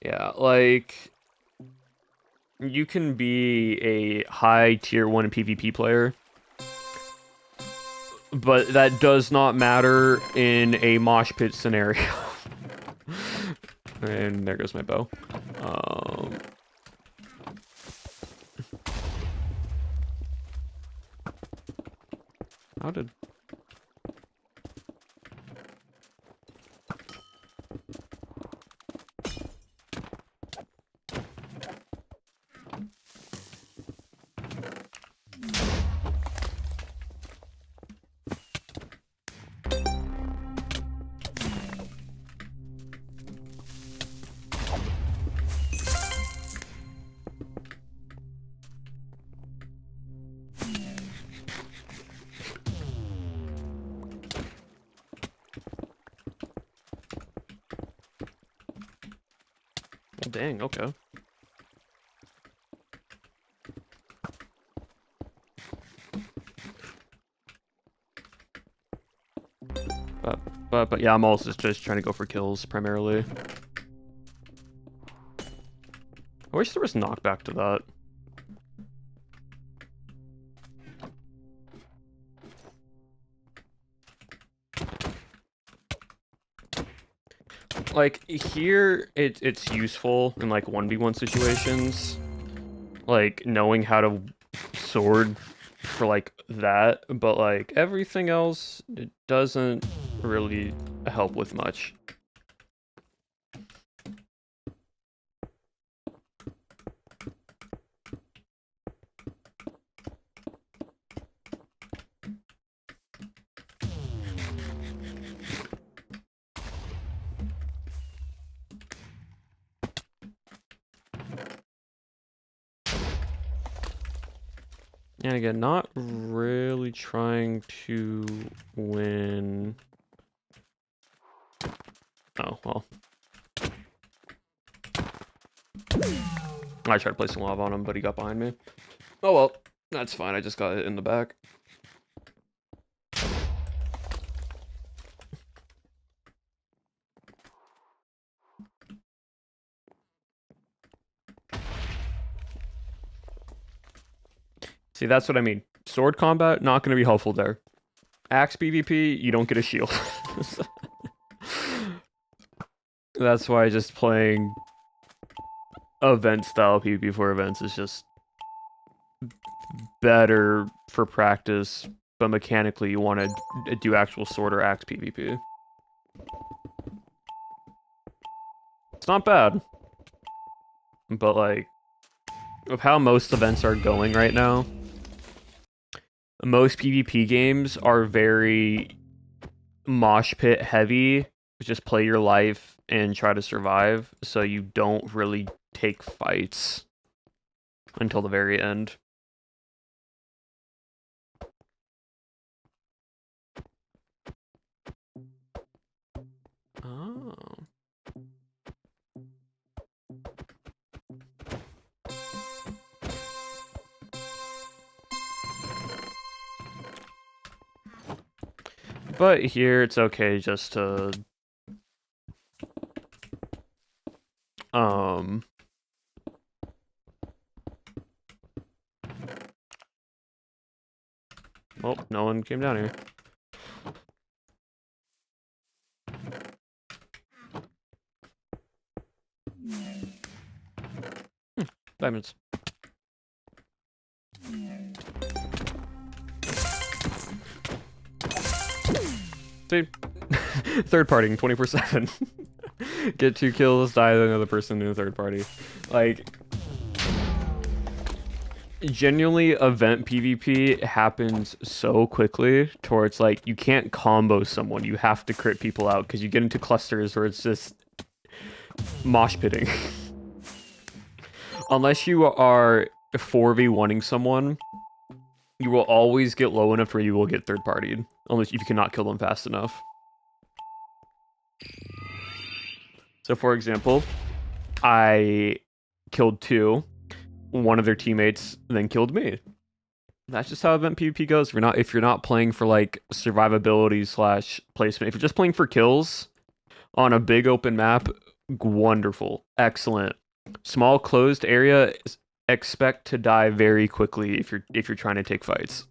Yeah, like, you can be a high tier 1 PvP player, but that does not matter in a mosh pit scenario. And there goes my bow. How did... Oh, dang, okay. But yeah, I'm also just trying to go for kills primarily. I wish there was knockback to that. Like here, it's useful in like 1v1 situations, like knowing how to sword for like that, but like everything else, it doesn't really help with much. And again, not really trying to win. Oh, well. I tried to play some lava on him, but he got behind me. Oh well, that's fine. I just got it in the back. See, that's what I mean. Sword combat, not going to be helpful there. Axe PvP, you don't get a shield. That's why just playing event-style PvP for events is just better for practice, but mechanically you want to do actual sword or axe PvP. It's not bad, but like, of how most events are going right now, most PvP games are very mosh pit heavy. Just play your life and try to survive, so you don't really take fights until the very end. Oh. But here it's okay just to oh, no one came down here. Diamonds. See? Third partying 24/7. Get 2 kills, die to another person in a third party. Like, genuinely, event PvP happens so quickly towards like you can't combo someone. You have to crit people out because you get into clusters where it's just mosh pitting. Unless you are 4v1ing someone, you will always get low enough where you will get third partied. Unless if you cannot kill them fast enough. So for example, I killed 2. One of their teammates then killed me. That's just how event PvP goes. If you're not playing for like survivability / placement, if you're just playing for kills on a big open map, wonderful, excellent. Small closed area, expect to die very quickly if you're trying to take fights.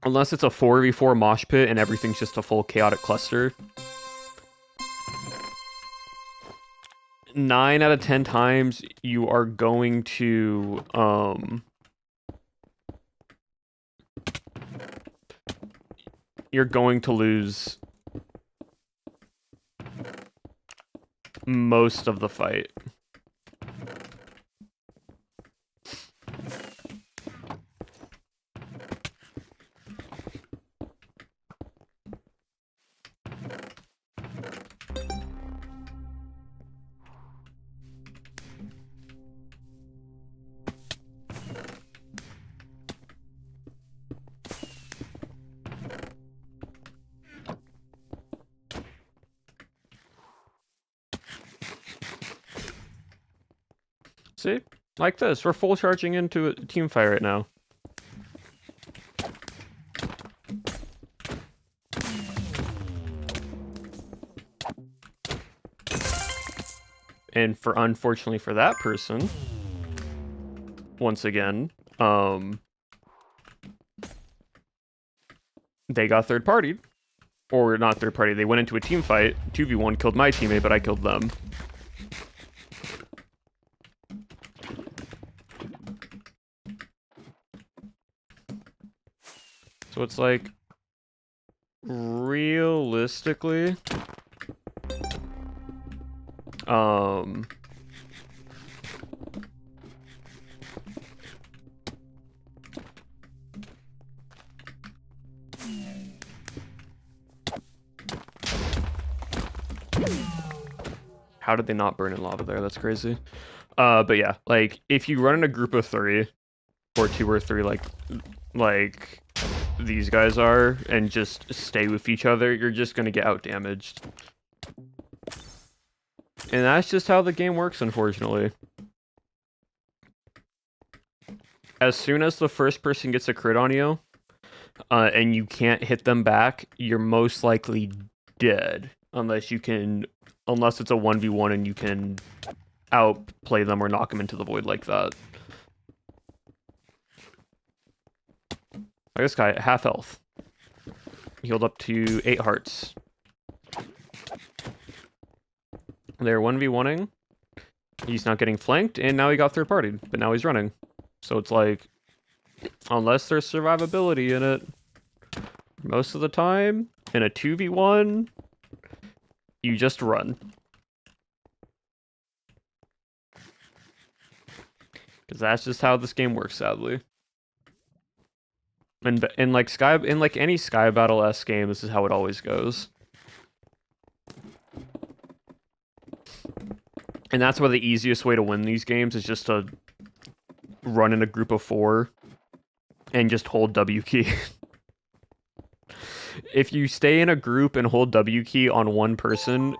Unless it's a 4v4 mosh pit and everything's just a full chaotic cluster. 9 out of 10 times you are going to you're going to lose most of the fight. See? Like this. We're full charging into a team fight right now. And unfortunately for that person, once again, they got third partied. Or not third party, they went into a team fight, 2v1, killed my teammate, but I killed them. So it's like, realistically, how did they not burn in lava there? That's crazy. But yeah, like, if you run in a group of 3, or 2 or 3, like these guys are, and just stay with each other, you're just gonna get out-damaged. And that's just how the game works, unfortunately. As soon as the first person gets a crit on you, and you can't hit them back, you're most likely dead. Unless it's a 1v1 and you can outplay them or knock them into the void like that. Like this guy, half health. Healed up to 8 hearts. They're 1v1ing. He's not getting flanked, and now he got third partied, but now he's running. So it's like, unless there's survivability in it, most of the time, in a 2v1, you just run. Because that's just how this game works, sadly. And in like any Sky Battle-esque game, this is how it always goes. And that's why the easiest way to win these games is just to run in a group of 4 and just hold W key. If you stay in a group and hold W key on one person,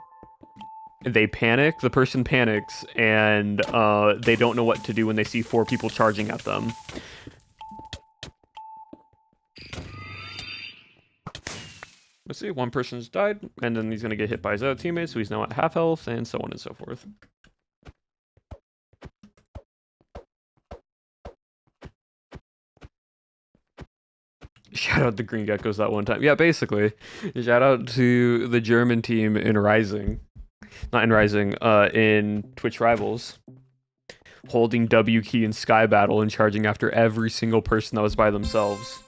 they panic, the person panics, and they don't know what to do when they see 4 people charging at them. Let's see, one person's died, and then he's going to get hit by his other teammate, so he's now at half health, and so on and so forth. Shout out the Green Geckos that one time. Yeah, basically. Shout out to the German team in Rising. Not in Rising, in Twitch Rivals. Holding W key in Sky Battle and charging after every single person that was by themselves.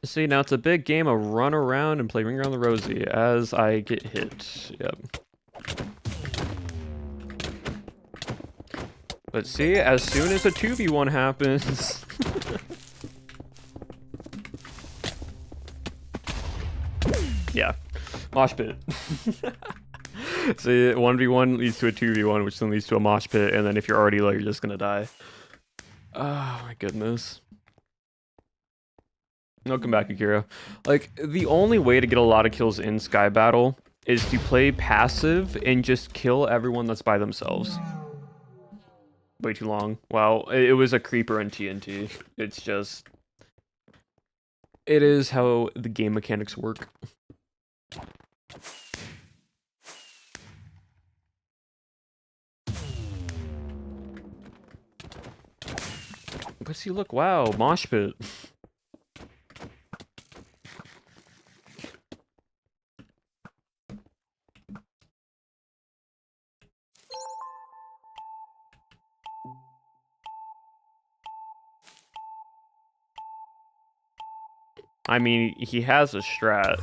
See, now it's a big game of run around and play Ring Around the Rosie as I get hit. Yep. But see, as soon as a 2v1 happens... Mosh pit. So 1v1 leads to a 2v1, which then leads to a mosh pit, and then if you're already low, you're just gonna die. Oh my goodness. Welcome back, Akira. Like, the only way to get a lot of kills in Sky Battle is to play passive and just kill everyone that's by themselves. Way too long. Wow, it was a creeper in TNT. It's just... It is how the game mechanics work. But see, look, wow, mosh pit. I mean, he has a strat.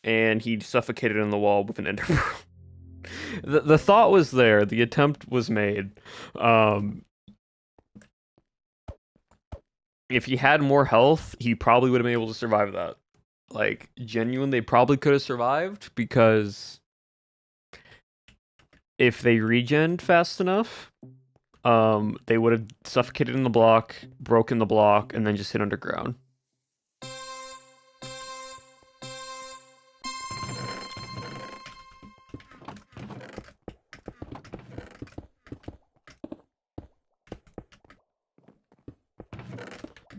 And he suffocated in the wall with an ender pearl. The thought was there. The attempt was made. If he had more health, he probably would have been able to survive that. Like, genuinely, they probably could have survived because if they regened fast enough, they would have suffocated in the block, broken the block, and then just hit underground.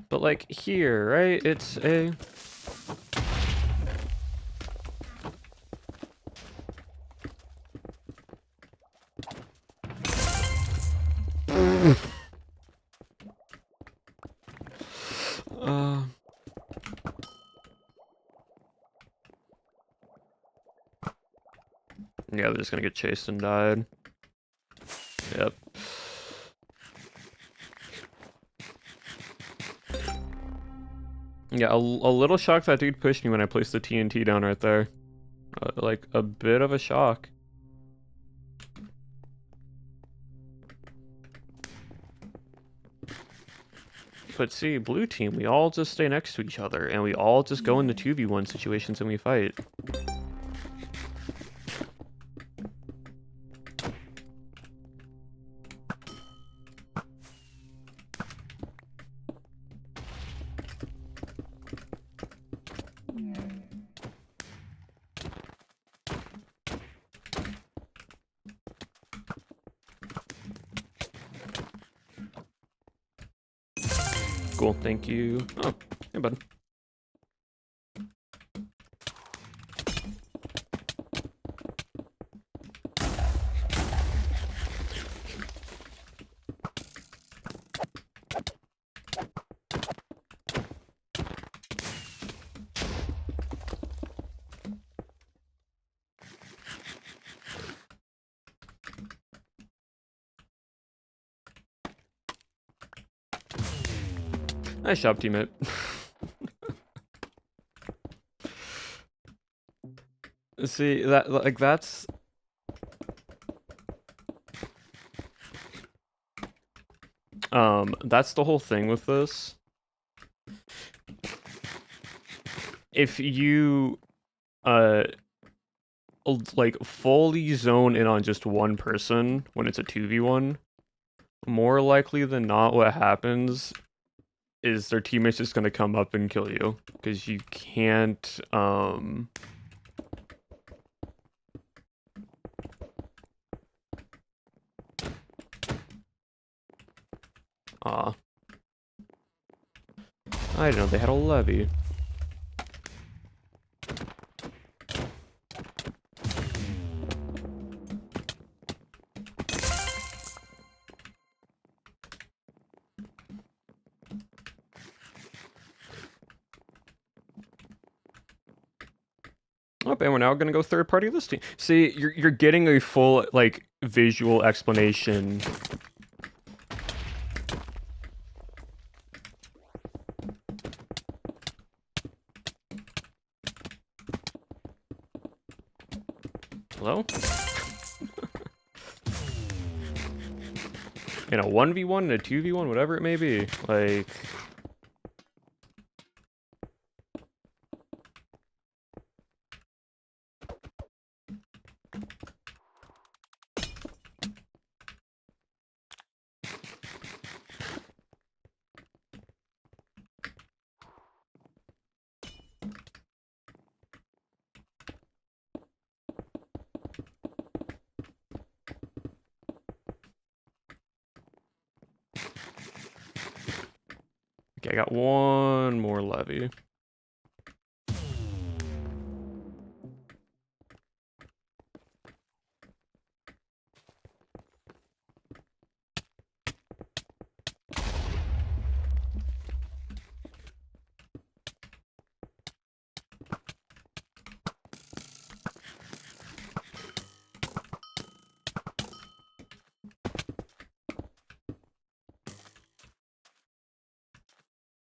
But like here, right? It's a... Yeah, they're just gonna get chased and died. Yep. Yeah, a little shocked that dude pushed me when I placed the TNT down right there. Like, a bit of a shock. But see, blue team, we all just stay next to each other, and we all just go into 2v1 situations and we fight. Cool, thank you. Oh, hey, bud. Nice job, teammate. See, that's... That's the whole thing with this. If you, like, fully zone in on just one person when it's a 2v1, more likely than not what happens is their teammate's just gonna come up and kill you, because you can't, I didn't know they had a levy. Oh, and we're now gonna go third party this team. See, you're getting a full, like, visual explanation. Hello? In a 1v1 and a 2v1, whatever it may be. Like... Okay, I got one more levy.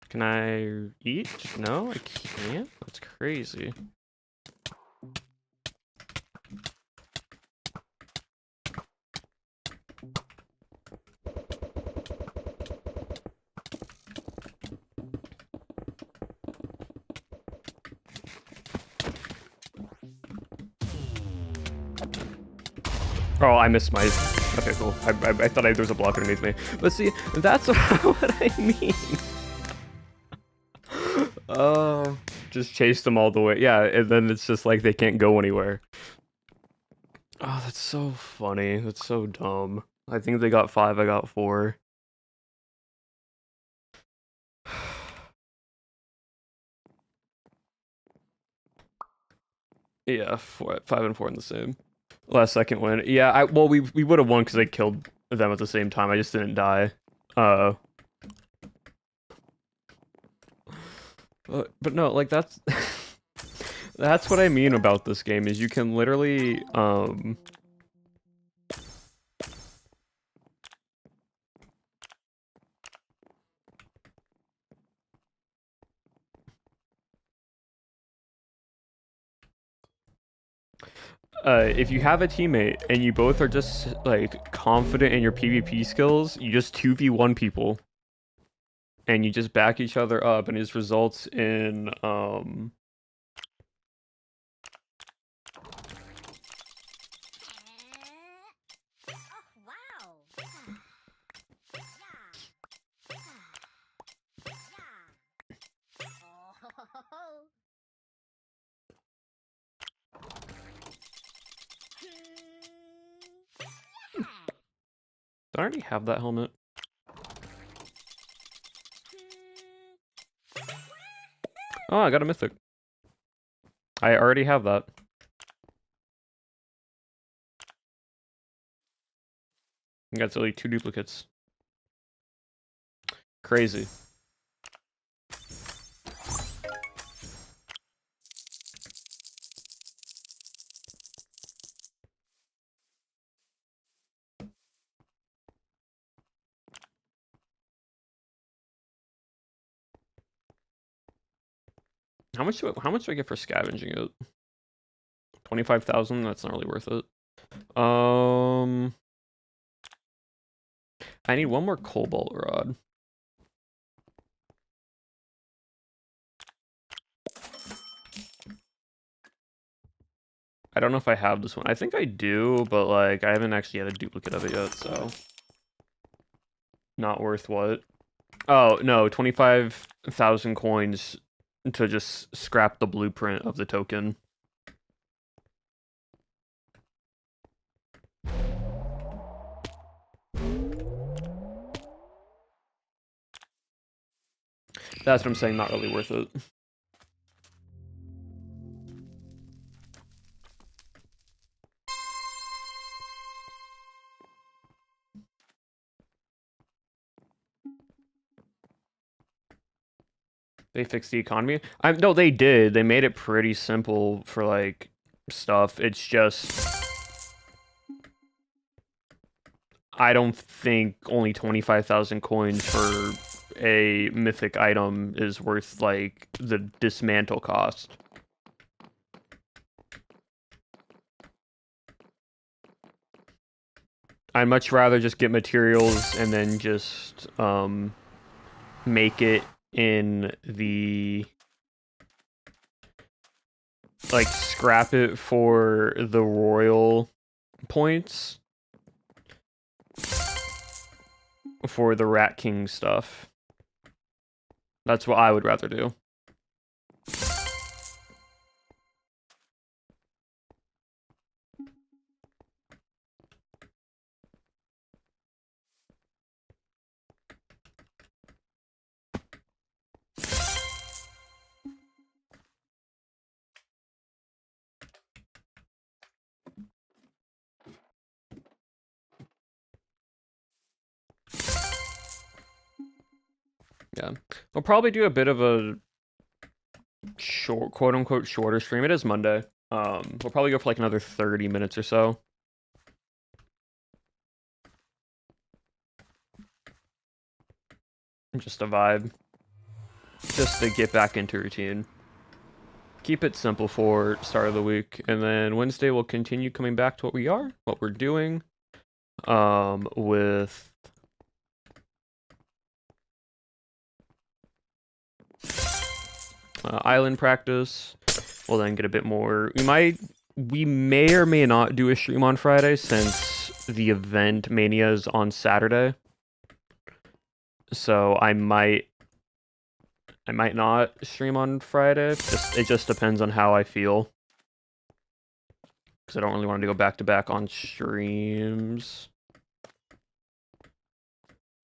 Can I eat? No, I can't. That's crazy. Oh, I missed my... Okay, cool. I thought there was a block underneath me. But see, that's what I mean. Oh, just chase them all the way. Yeah, and then it's just like they can't go anywhere. Oh, that's so funny. That's so dumb. I think they got 5, I got 4. Yeah, 5 and 4 in the same. Last second win. Yeah, well, we would have won because I killed them at the same time. I just didn't die. But no, like that's that's what I mean about this game is you can literally if you have a teammate and you both are just like confident in your PvP skills, you just 2v1 people and you just back each other up and it just results in I already have that helmet. Oh, I got a mythic. I already have that. I got only 2 duplicates. Crazy. How much do I get for scavenging it? 25,000? That's not really worth it. I need one more cobalt rod. I don't know if I have this one. I think I do, but like I haven't actually had a duplicate of it yet, so not worth what? Oh, no, 25,000 coins to just scrap the blueprint of the token. That's what I'm saying, not really worth it. They fixed the economy? No, they did. They made it pretty simple for like stuff. It's just I don't think only 25,000 coins for a mythic item is worth like the dismantle cost. I'd much rather just get materials and then just make it in the like scrap it for the royal points for the Rat King stuff. That's what I would rather do. Yeah, we'll probably do a bit of a short, quote unquote, shorter stream. It is Monday. We'll probably go for like another 30 minutes or so. Just a vibe. Just to get back into routine. Keep it simple for start of the week, and then Wednesday we'll continue coming back to what we're doing. With island practice. We'll then get a bit more. We may or may not do a stream on Friday since the event Mania is on Saturday. So I might not stream on Friday. It just depends on how I feel. Because I don't really want to go back to back on streams.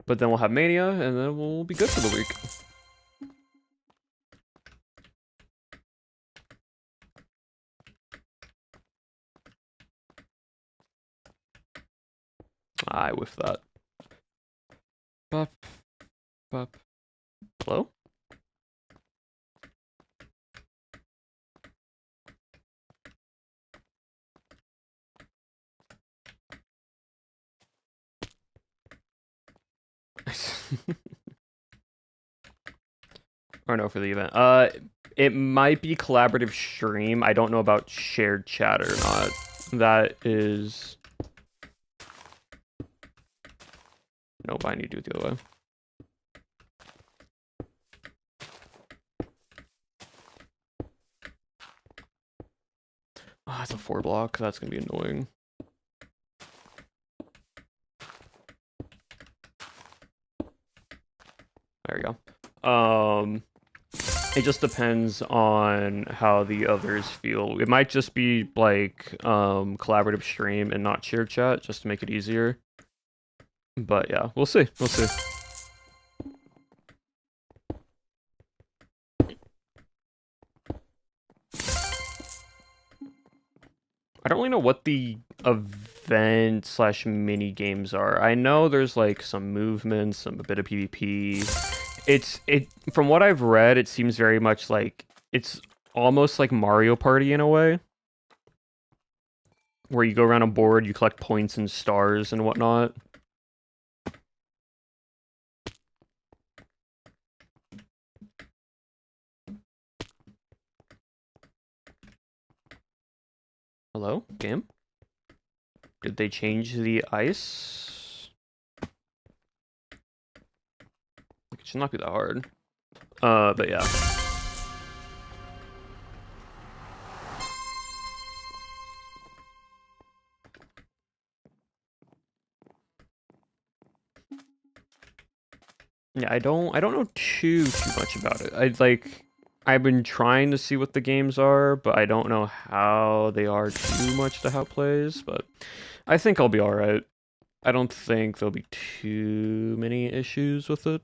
But then we'll have Mania, and then we'll be good for the week. I whiffed that. Bop. Bop. Hello? Or no, for the event. It might be collaborative stream. I don't know about shared chat or not. That is... Nope, I need to do it the other way. Ah, it's a 4 block. That's gonna be annoying. There we go. It just depends on how the others feel. It might just be like collaborative stream and not shared chat, just to make it easier. But yeah, we'll see. We'll see. I don't really know what the event slash mini games are. I know there's like some movements, a bit of PvP. From what I've read, it seems very much like it's almost like Mario Party in a way, where you go around a board, you collect points and stars and whatnot. Hello, game? Did they change the ice? It should not be that hard. But yeah. Yeah, I don't know too much about it. I've been trying to see what the games are, but I don't know how they are too much to how it plays, but I think I'll be alright. I don't think there'll be too many issues with it.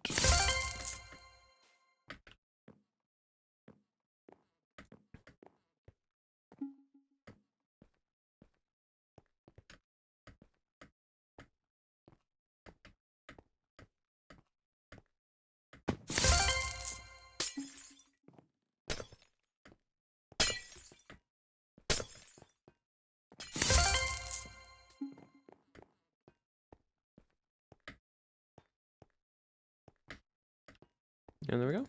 And there we go.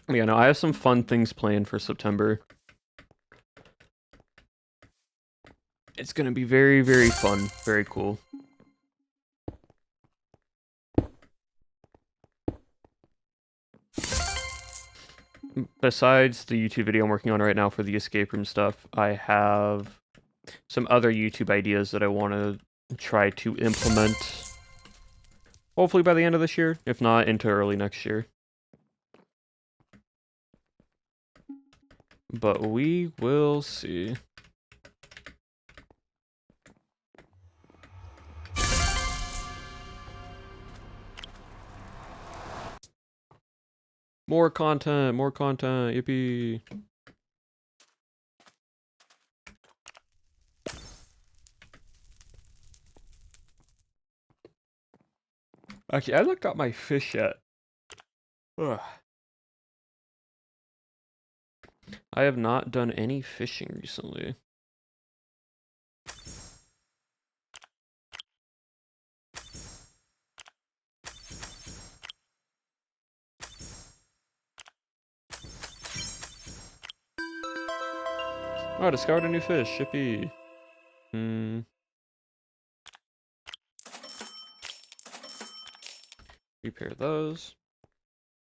Yeah, no, I have some fun things planned for September. It's gonna be very, very fun. Very cool. Besides the YouTube video I'm working on right now for the escape room stuff, I have some other YouTube ideas that I want to try to implement. Hopefully by the end of this year, if not into early next year. But we will see. More content, yippee. Actually, I looked up my fish yet. Ugh. I have not done any fishing recently. Oh, I discovered a new fish. Shippy. Repair those.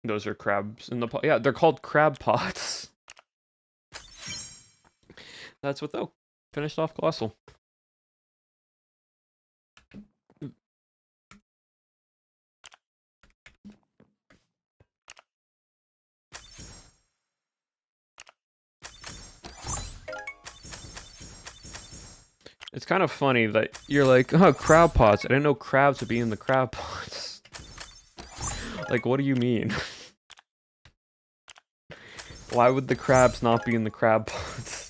Those are crabs in the pot. Yeah, they're called crab pots. That's what though. Finished off Colossal. It's kind of funny that you're like, oh, crab pots. I didn't know crabs would be in the crab pots. Like, what do you mean? Why would the crabs not be in the crab pots?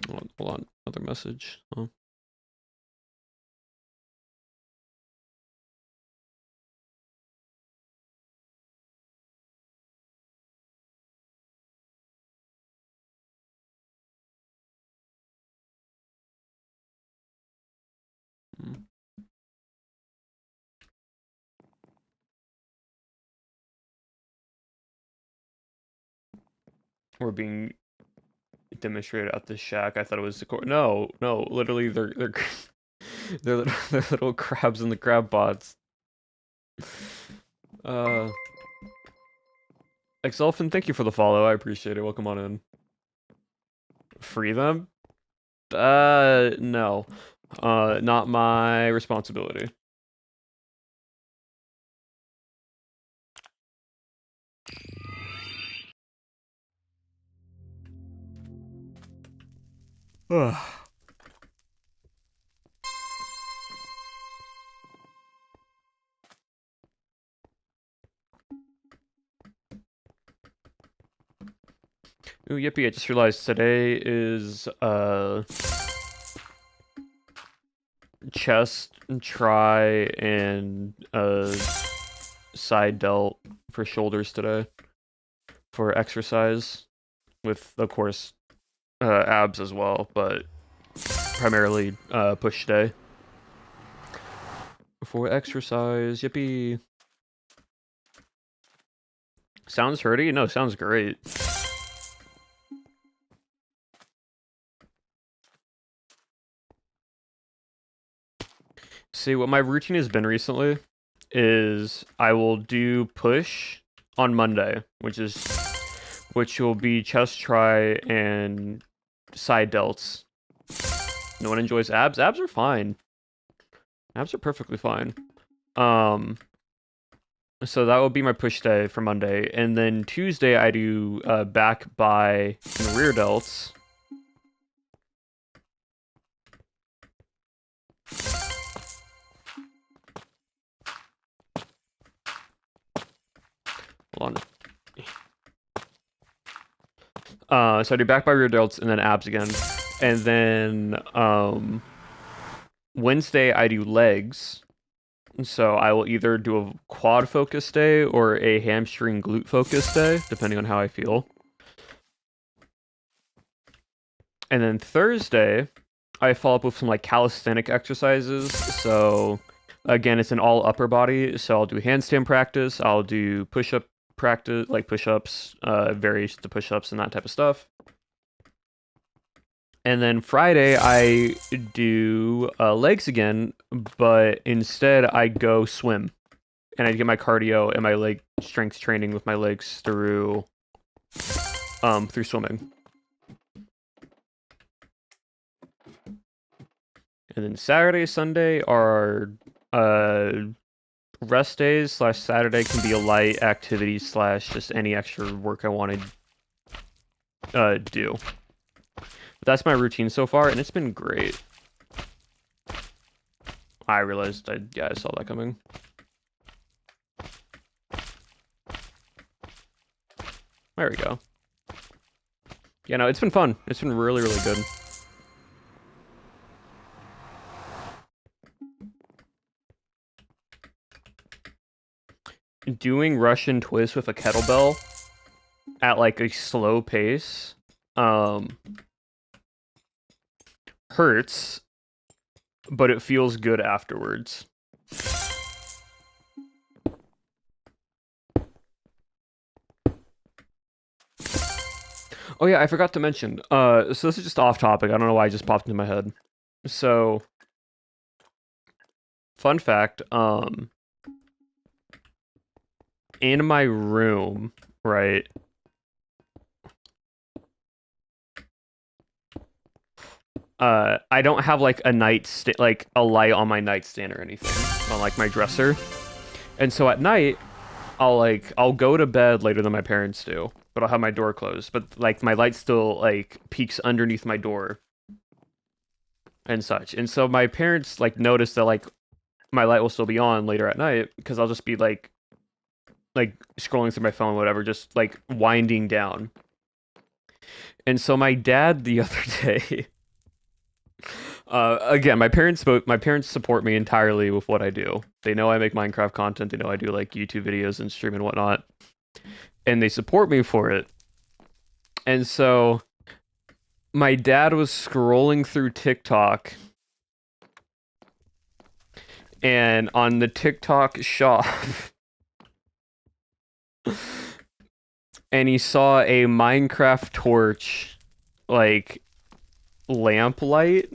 Hold on. Another message. Oh. We're being demonstrated at the shack. I thought it was the core. No, literally, they're they're little crabs in the crab pots. Exelfin, thank you for the follow. I appreciate it. Welcome on in. Free them? No. Not my responsibility. Ugh. Ooh, yippee, I just realized today is, chest, try, and, side delt for shoulders today. For exercise. With, of course, abs as well, but primarily, push day. For exercise, yippee. Sounds hurty? No, sounds great. See, what my routine has been recently is I will do push on Monday, which will be chest try and side delts. No one enjoys abs. Abs are fine. Abs are perfectly fine. So that will be my push day for Monday, and then Tuesday I do back, by, and rear delts. Hold on. So I do back, by, rear delts, and then abs again, and then Wednesday I do legs. So I will either do a quad focus day or a hamstring glute focus day, depending on how I feel. And then Thursday, I follow up with some like calisthenic exercises. So again, it's an all upper body. So I'll do handstand practice. I'll do push-up practice, like push-ups, variations of push-ups and that type of stuff. And then Friday, I do legs again, but instead I go swim. And I get my cardio and my leg strength training with my legs through swimming. And then Saturday, Sunday are rest days / Saturday can be a light activity / just any extra work I want to do. But that's my routine so far, and it's been great. I realized I saw that coming. There we go. Yeah, no, it's been fun. It's been really, really good. doing Russian twists with a kettlebell at like a slow pace hurts, but it feels good afterwards. Oh yeah, I forgot to mention. So this is just off topic. I don't know why it just popped into my head. So, fun fact, in my room, right? I don't have like a like a light on my nightstand or anything on like my dresser. And so at night, I'll go to bed later than my parents do, but I'll have my door closed. But like my light still like peeks underneath my door and such. And so my parents like notice that like my light will still be on later at night because I'll just be like scrolling through my phone, whatever, just like winding down. And so my dad the other day, again, my parents support me entirely with what I do. They know I make Minecraft content. They know I do like YouTube videos and stream and whatnot, and they support me for it. And so my dad was scrolling through TikTok, and on the TikTok shop, and he saw a Minecraft torch, like, lamp light.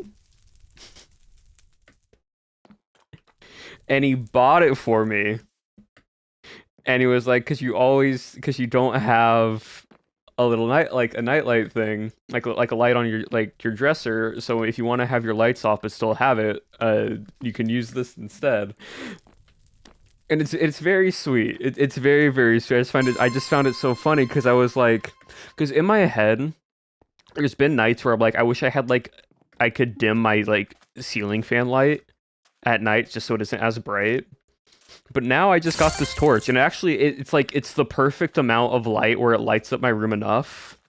And he bought it for me. And he was like, because you don't have a little a nightlight thing, like a light on your dresser. So if you want to have your lights off but still have it, you can use this instead. And it's very sweet. It's very, very sweet. I just found it so funny because I was like, because in my head, there's been nights where I'm like, I wish I had like I could dim my like ceiling fan light at night just so it isn't as bright. But now I just got this torch, and actually it's like it's the perfect amount of light where it lights up my room enough,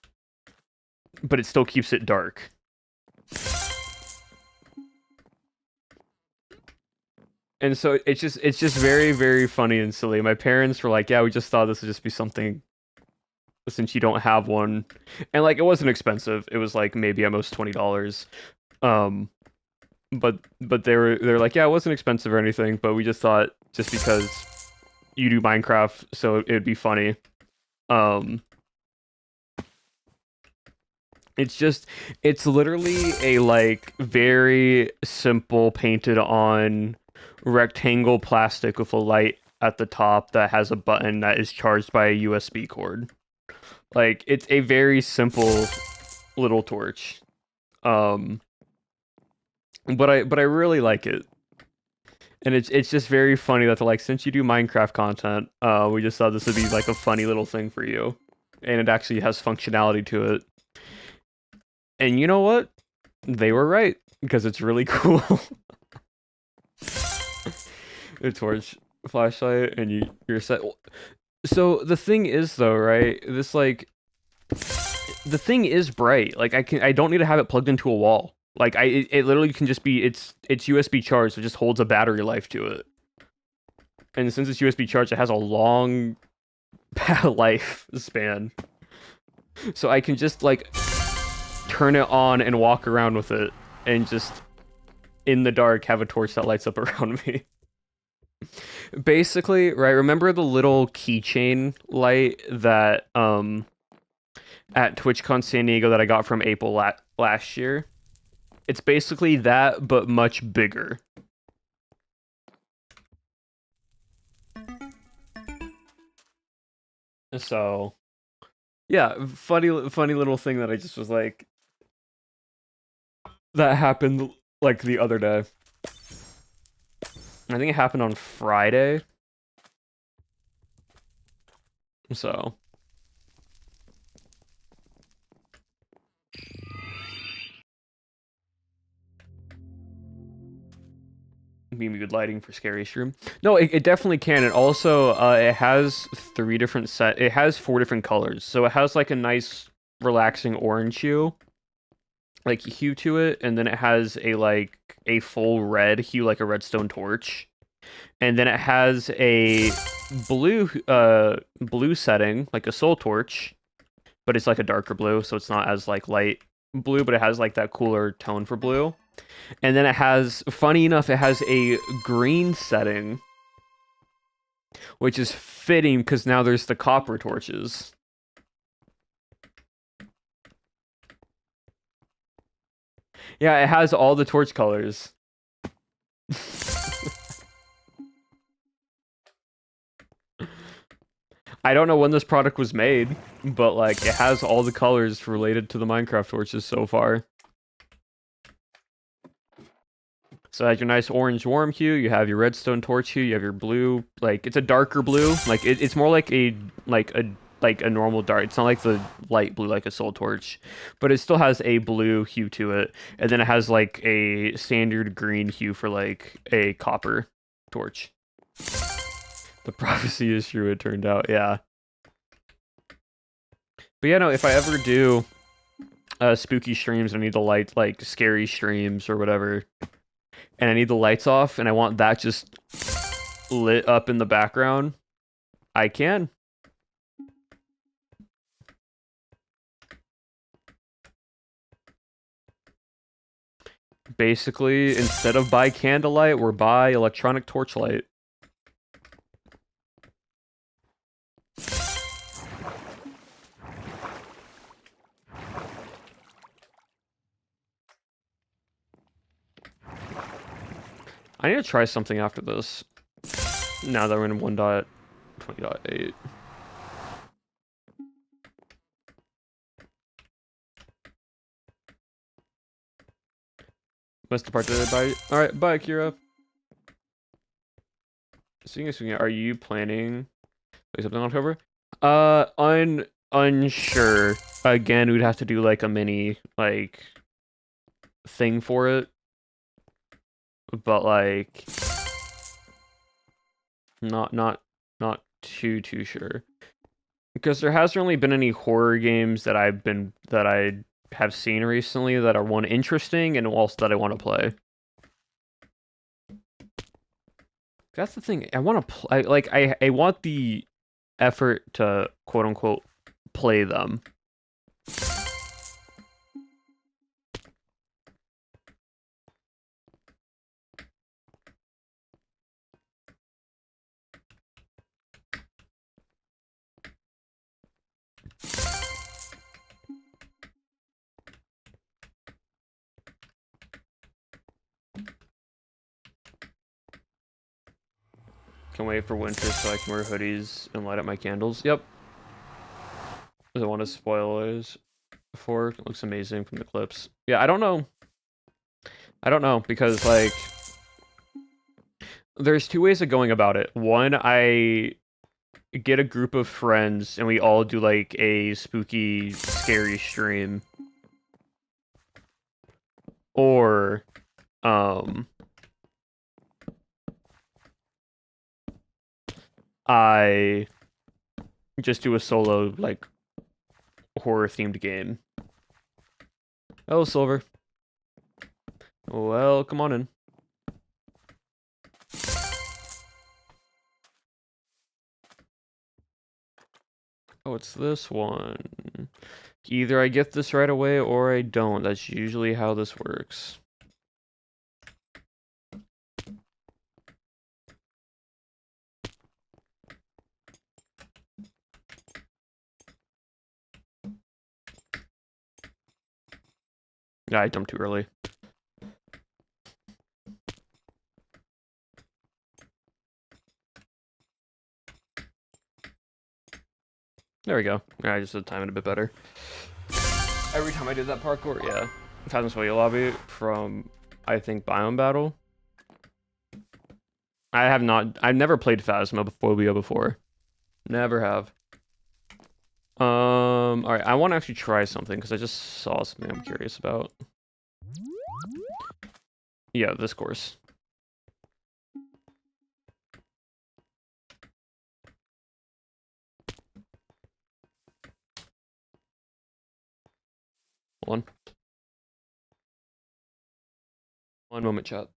but it still keeps it dark. And so it's just very, very funny and silly. My parents were like, yeah, we just thought this would just be something since you don't have one. And like it wasn't expensive. It was like maybe at most $20. But they're like, yeah, it wasn't expensive or anything, but we just thought just because you do Minecraft, so it would be funny. It's literally a like very simple painted on rectangle plastic with a light at the top that has a button that is charged by a USB cord. Like it's a very simple little torch. But I really like it. And it's just very funny that like since you do Minecraft content, we just thought this would be like a funny little thing for you. And it actually has functionality to it. And you know what? They were right because it's really cool. A torch flashlight and you're set. So the thing is though, right? This like the thing is bright. Like I don't need to have it plugged into a wall. Like it literally can just be it's USB charged, so it just holds a battery life to it. And since it's USB charged, it has a long life span. So I can just like turn it on and walk around with it and just in the dark have a torch that lights up around me. Basically, right, remember the little keychain light that at TwitchCon San Diego that I got from April last year? It's basically that, but much bigger. So, yeah, funny little thing that I just was like, that happened like the other day. I think it happened on Friday. So. Maybe good lighting for scary stream. No, it definitely can. And also, it has it has 4 different colors. So it has like a nice relaxing orange hue, like hue to it, and then it has a like a full red hue, like a redstone torch, And then it has a blue setting, like a soul torch, but it's like a darker blue, so it's not as like light blue, but it has like that cooler tone for blue. And then it has, funny enough, it has a green setting, which is fitting because now there's the copper torches. Yeah, it has all the torch colors. I don't know when this product was made, but like it has all the colors related to the Minecraft torches so far. So it has your nice orange warm hue, you have your redstone torch hue, you have your blue, like it's a darker blue. Like it's more like a normal dark. It's not like the light blue like a soul torch, but it still has a blue hue to it. And then it has like a standard green hue for like a copper torch. The prophecy is true, it turned out, yeah. But yeah, no, if I ever do spooky streams, I need the light, like scary streams or whatever, and I need the lights off, and I want that just lit up in the background, I can. Basically, instead of by candlelight, we're by electronic torchlight. I need to try something after this. Now that we're in 1.20.8. Must depart today. Bye. Alright, bye, Kira. Speaking, are you planning to play something in October? Unsure. Again, we'd have to do like a mini like thing for it. But like not too sure. Because there hasn't really been any horror games that I have seen recently that are one interesting and also that I want to play. That's the thing. I want to play. Like I want the effort to quote unquote play them. Can wait for winter so I can wear hoodies and light up my candles. Yep. I don't want to spoil it before. It looks amazing from the clips. Yeah, I don't know. I don't know because like there's two ways of going about it. One, I get a group of friends and we all do like a spooky, scary stream. Or I just do a solo like horror themed game. Oh, Silver. Well, come on in. Oh, it's this one. Either I get this right away or I don't. That's usually how this works. Yeah, I dumped too early. There we go. I just had time it a bit better. Every time I did that parkour, yeah. Phasmophobia lobby from, I think, Biome Battle. I've never played Phasmophobia before. Never have. Alright, I want to actually try something, because I just saw something I'm curious about. Yeah, this course. Hold on. One moment, chat.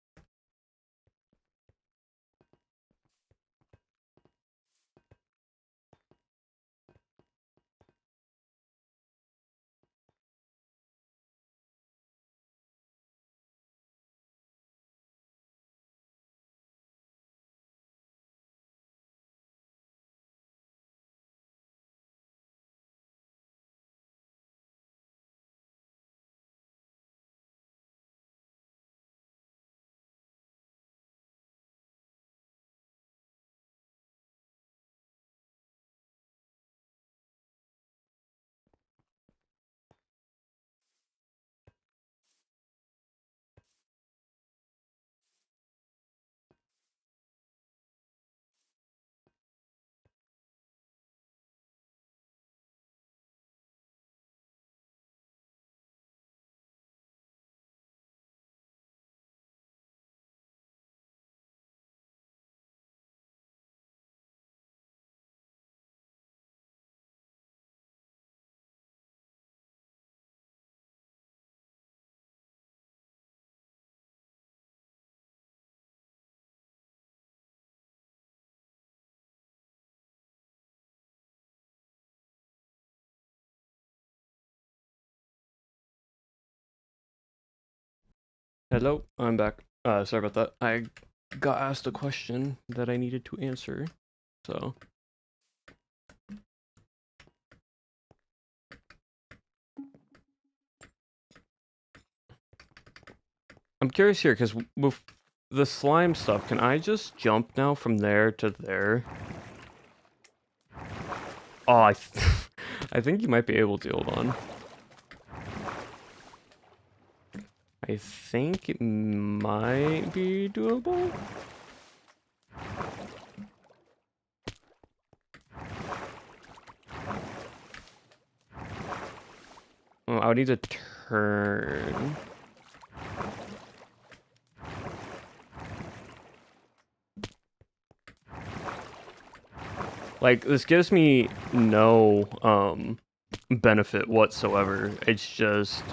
Hello, I'm back. Sorry about that. I got asked a question that I needed to answer, so. I'm curious here, because with the slime stuff, can I just jump now from there to there? Oh, I think you might be able to. Hold on. I think it might be doable. Oh, I would need to turn. Like, this gives me no, benefit whatsoever. It's just...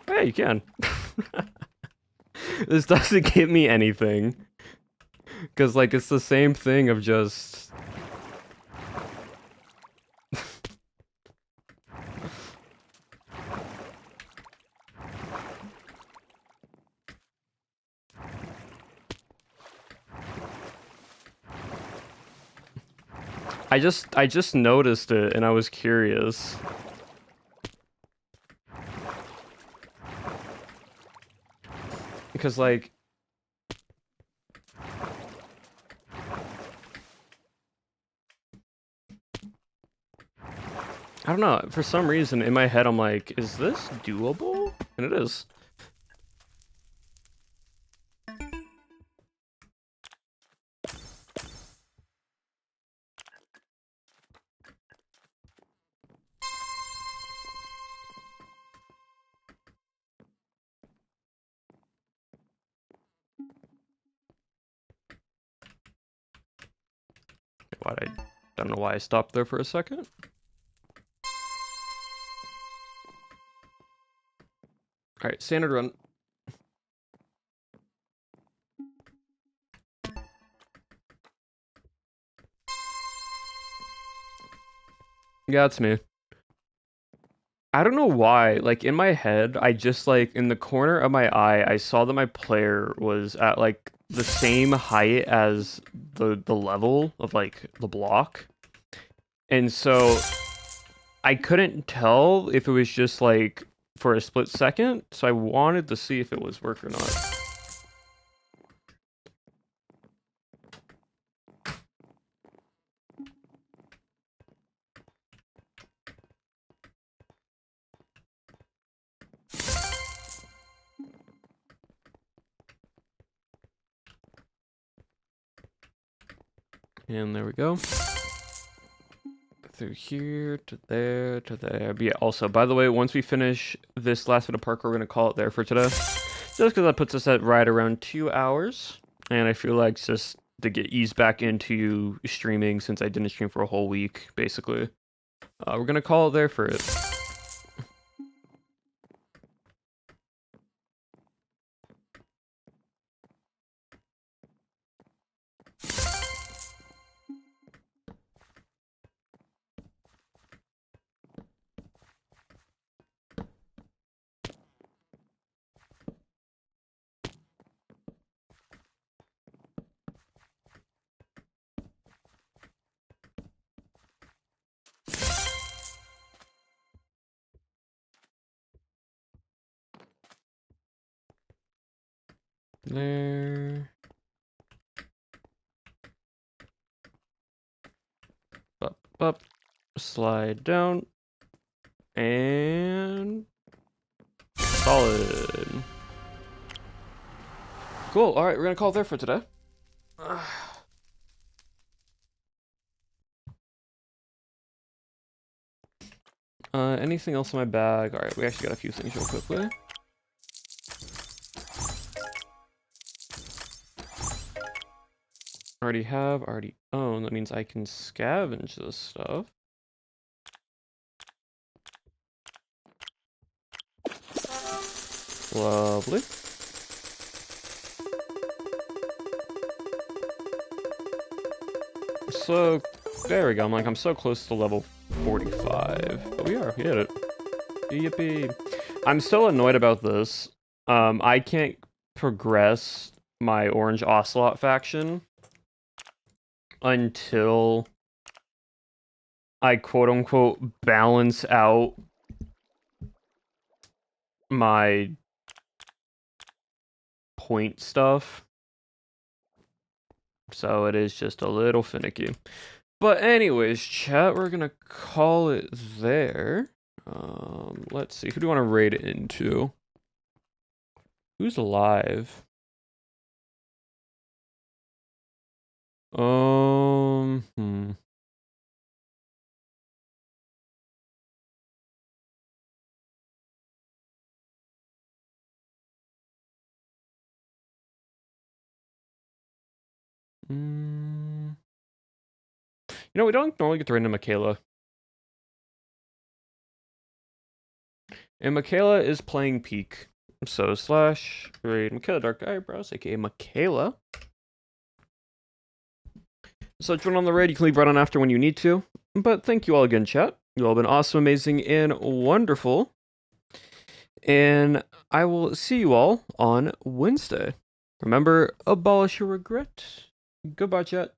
Hey, you can. This doesn't give me anything. Because, like, it's the same thing of just... I just noticed it, and I was curious. Because, like... I don't know, for some reason, in my head, I'm like, is this doable? And it is. What, I don't know why I stopped there for a second. Alright, standard run. Yeah, it's me. I don't know why, like, in my head, I just, like, in the corner of my eye, I saw that my player was at, like, the same height as the level of, like, the block. And so, I couldn't tell if it was just, like, for a split second, so I wanted to see if it was work or not. And there we go. Through here to there to there. But yeah, also, by the way, once we finish this last bit of parkour, we're going to call it there for today. Just because that puts us at right around 2 hours. And I feel like just to get eased back into streaming since I didn't stream for a whole week, basically. We're going to call it there for it. There. Up, up. Slide down. And... solid. Cool. Alright, we're going to call it there for today. Anything else in my bag? Alright, we actually got a few things real quickly. Already own. That means I can scavenge this stuff. Lovely. So, there we go. I'm so close to level 45. But we hit it. Yippee. I'm still annoyed about this. I can't progress my Orange Ocelot faction until I quote-unquote balance out my point stuff. So it is just a little finicky. But anyways, chat, we're gonna call it there. Let's see. Who do you want to raid it into? Who's live? Hmm. You know, we don't normally get to raid into Michaela. And Michaela is playing Peak. So slash raid Michaela Dark Eyebrows, aka Michaela. So join on the raid, you can leave right on after when you need to. But thank you all again, chat. You all have been awesome, amazing, and wonderful. And I will see you all on Wednesday. Remember, abolish your regret. Goodbye, chat.